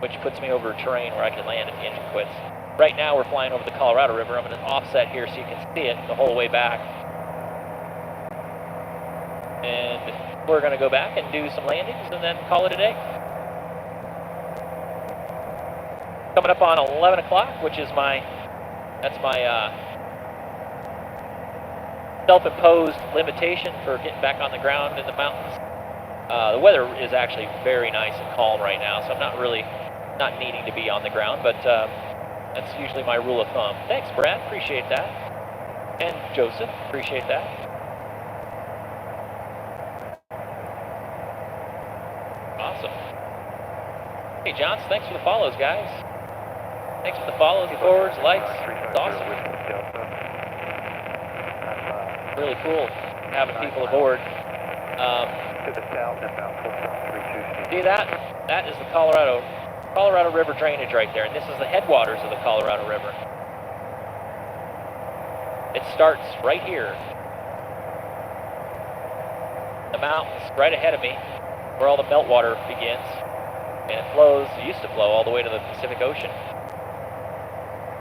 Speaker 1: which puts me over terrain where I can land if the engine quits. Right now we're flying over the Colorado River. I'm going to offset here so you can see it the whole way back. And we're going to go back and do some landings and then call it a day. Coming up on 11 o'clock, which is that's my self-imposed limitation for getting back on the ground in the mountains. The weather is actually very nice and calm right now, so I'm not needing to be on the ground, but that's usually my rule of thumb. Thanks, Brad, appreciate that. And Joseph, appreciate that. Awesome. Hey, Johns, thanks for the follows, guys. Thanks for the follows, forwards, likes. It's awesome. Really cool having people aboard. See that? That is the Colorado River drainage right there, and this is the headwaters of the Colorado River. It starts right here. The mountains right ahead of me, where all the meltwater begins, and it used to flow all the way to the Pacific Ocean.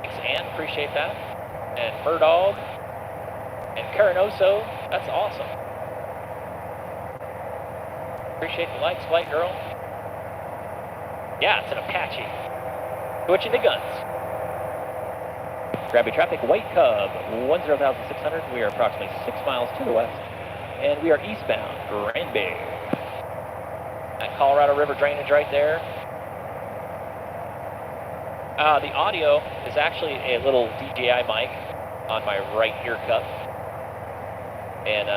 Speaker 1: Thanks, Ann, appreciate that. And Murdog, and Caranoso, that's awesome. Appreciate the likes, Flight Girl. Yeah, it's an Apache. Switching to guns. Gravity traffic, White Cub, 10,600. We are approximately 6 miles to the west. And we are eastbound, Granby. That Colorado River drainage right there. The audio is actually a little DJI mic on my right ear cup. And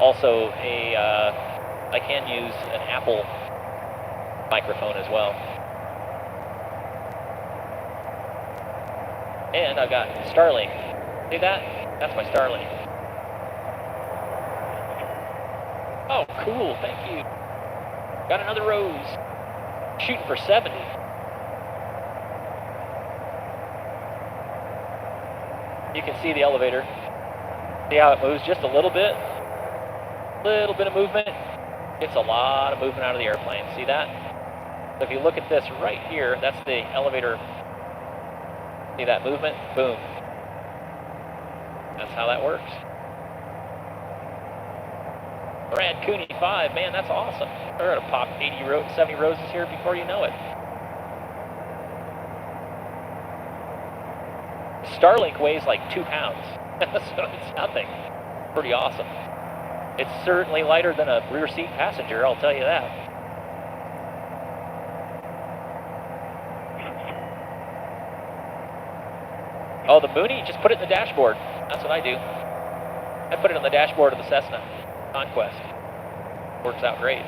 Speaker 1: also I can use an Apple microphone as well. And I've got Starlink. See that? That's my Starlink. Oh, cool. Thank you. Got another rose. Shooting for 70. You can see the elevator. See how it moves just a little bit? Little bit of movement. It's a lot of movement out of the airplane. See that? So if you look at this right here, that's the elevator. See that movement? Boom. That's how that works. Brad Cooney 5, man, that's awesome. They're gonna pop 70 roses here before you know it. Starlink weighs like 2 pounds, so it's nothing. Pretty awesome. It's certainly lighter than a rear seat passenger, I'll tell you that. Oh, the Mooney, just put it in the dashboard. That's what I do. I put it on the dashboard of the Cessna Conquest. Works out great.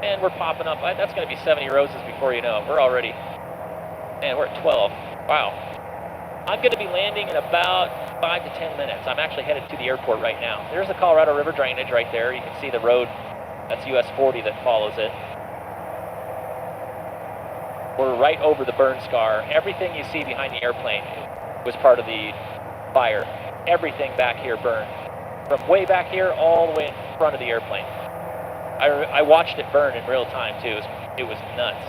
Speaker 1: And we're popping up. That's going to be 70 roses before you know it. We're already, man, we're at 12. Wow. I'm going to be landing in about 5 to 10 minutes. I'm actually headed to the airport right now. There's the Colorado River drainage right there. You can see the road. That's US 40 that follows it. We're right over the burn scar. Everything you see behind the airplane was part of the fire. Everything back here burned. From way back here all the way in front of the airplane. I watched it burn in real time too. It was nuts.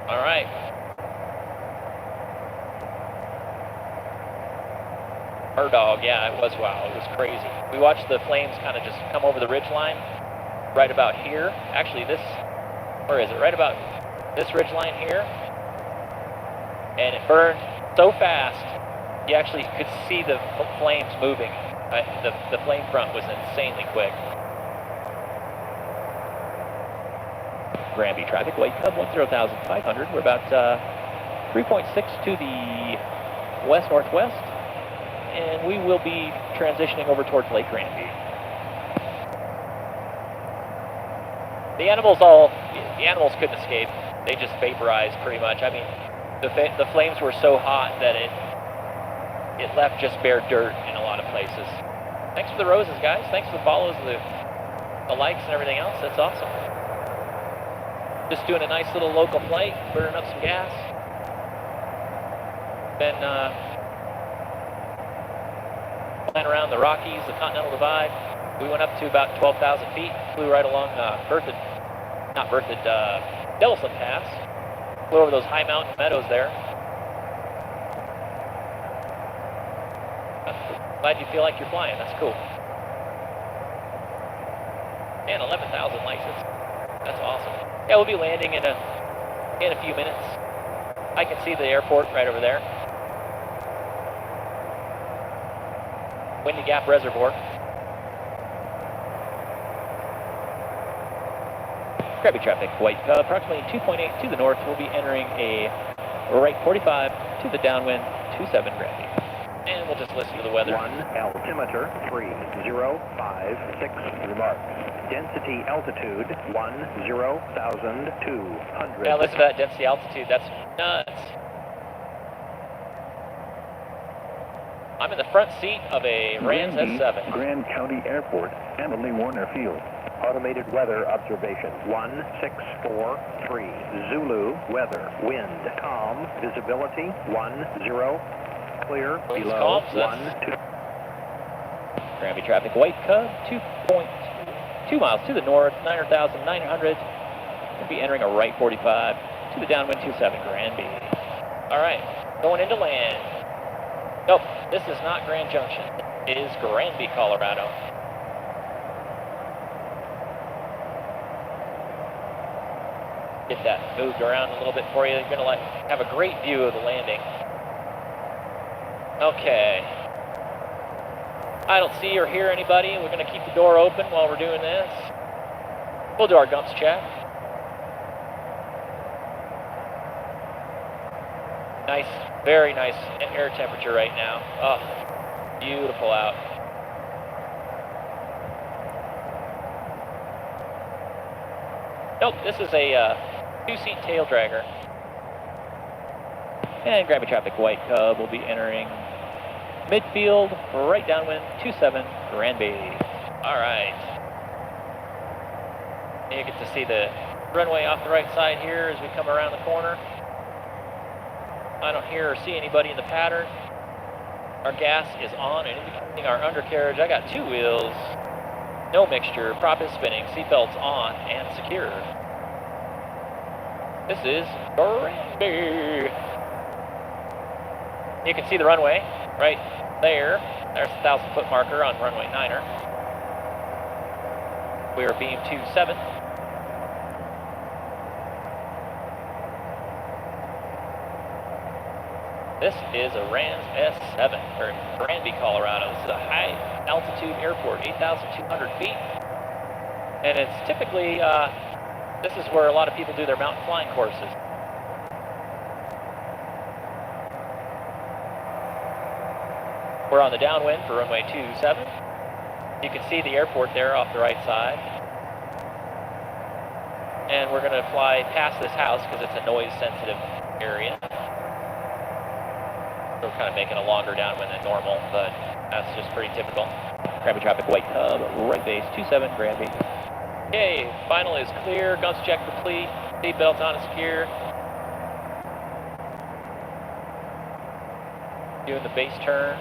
Speaker 1: All right. Her dog, yeah, it was wow. It was crazy. We watched the flames kind of just come over the ridge line right about here. Actually, where is it? Right about this ridge line here. And it burned so fast, you actually could see the flames moving. The flame front was insanely quick. Granby traffic, White Cub 10,500. We're about 3.6 to the west-northwest. And we will be transitioning over towards Lake Granby. The animals couldn't escape. They just vaporized pretty much. I mean, the flames were so hot that it left just bare dirt in a lot of places. Thanks for the roses, guys. Thanks for the follows, the likes and everything else. That's awesome. Just doing a nice little local flight, burning up some gas. Then flying around the Rockies, the Continental Divide. We went up to about 12,000 feet, flew right along Dellison Pass, flew over those high mountain meadows there. Glad you feel like you're flying, that's cool. And 11,000 license, that's awesome. Yeah, we'll be landing in a few minutes. I can see the airport right over there. Windy Gap Reservoir. Granby traffic, White Cub, approximately 2.8 to the north. We'll be entering a right 45 to the downwind 27 Granby. And we'll just listen to the weather.
Speaker 4: 1 altimeter 3056 remarks. Density altitude 10,200.
Speaker 1: Yeah, listen to that density altitude. That's nuts. I'm in the front seat of a Rams S7.
Speaker 5: Grand County Airport and Lee Warner Field.
Speaker 4: Automated weather observation 1643. Zulu weather. Wind calm. Visibility 10. Clear below 12.
Speaker 1: Granby traffic, White Cub 2.2 miles to the north, 9,900. We'll be entering a right 45 to the downwind 27 Granby. All right, going into land. Nope, this is not Grand Junction. It is Granby, Colorado. Get that moved around a little bit for you. You're going to have a great view of the landing. Okay. I don't see or hear anybody. We're going to keep the door open while we're doing this. We'll do our gumps check. Nice, very nice air temperature right now. Oh, beautiful out. Nope, this is a two-seat tail dragger. And Gravity Traffic White Cub will be entering midfield, right downwind, 27, Granby. All right. You get to see the runway off the right side here as we come around the corner. I don't hear or see anybody in the pattern. Our gas is on and indicating our undercarriage. I got 2 wheels, no mixture, prop is spinning, seatbelts on and secure. This is Granby. You can see the runway right there. There's the 1,000-foot marker on runway 9er. We are beam 27. This is a RANS S7, or Granby, Colorado. This is a high-altitude airport, 8,200 feet. And it's typically, this is where a lot of people do their mountain flying courses. We're on the downwind for runway 27. You can see the airport there off the right side. And we're going to fly past this house because it's a noise-sensitive area. We're kind of making a longer downwind than normal, but that's just pretty typical. Granby Traffic White Cub, right base, 27, Granby. Okay, final is clear, guns check complete, seatbelts on and secure. Doing the base turn.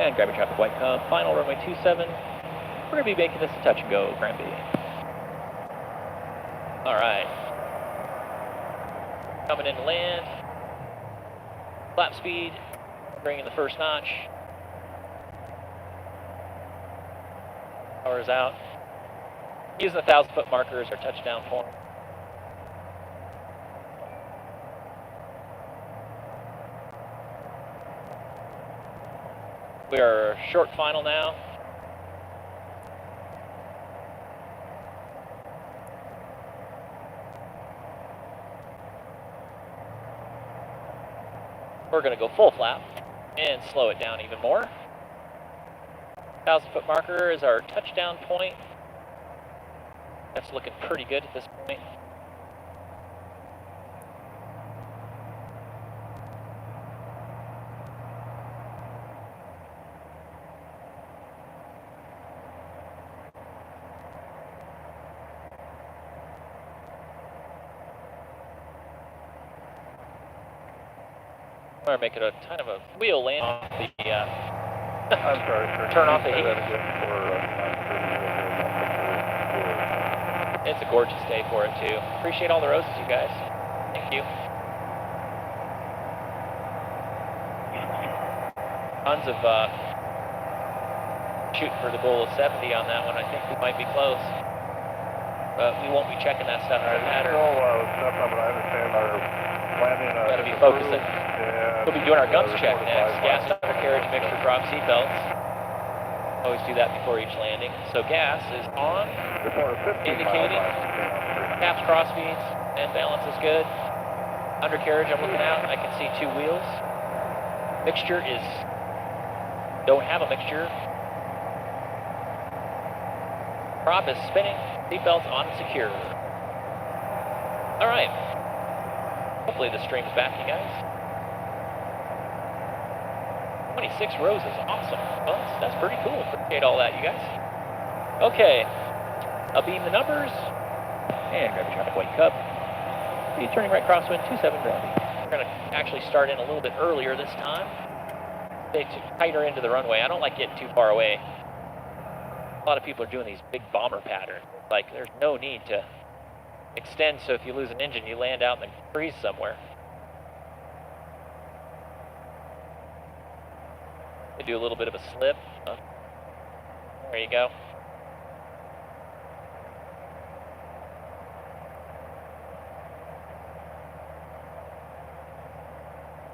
Speaker 1: And Granby Traffic White Cub, final runway 27. We're going to be making this a touch and go, Granby. All right. Coming in to land. Flap speed, bringing the first notch. Power's out. Using the 1,000-foot marker as our touchdown point. We are short final now. We're going to go full flap and slow it down even more. 1,000-foot marker is our touchdown point. That's looking pretty good at this point. We're making a kind of a wheel land off the
Speaker 2: I'm sorry, sir.
Speaker 1: turn off the heat.
Speaker 2: Say that again for,
Speaker 1: It's a gorgeous day for it too. Appreciate all the roses, you guys. Thank you. Tons of shooting for the goal of 70 on that one. I think we might be close, but we won't be checking that stuff in the pattern.
Speaker 2: stuff, but I understand our landing.
Speaker 1: Gotta be focusing.
Speaker 2: Yeah,
Speaker 1: We'll be doing our gums check next. Gas, undercarriage, mixture, prop, seatbelts. Always do that before each landing. So gas is on, indicating. Caps, cross speeds, and balance is good. Undercarriage I'm looking out. I can see 2 wheels. Mixture is, don't have a mixture. Prop is spinning. Seatbelts on and secure. All right. Hopefully the stream's back, you guys. 26 rows is awesome. Well, that's pretty cool. Appreciate all that, you guys. Okay. I'll beam the numbers. And grab your traffic white cup. Be turning right crosswind, 27 Granby. We're going to actually start in a little bit earlier this time. Stay tighter into the runway. I don't like getting too far away. A lot of people are doing these big bomber patterns. Like, there's no need to extend, so if you lose an engine, you land out in the breeze somewhere. They do a little bit of a slip. There you go.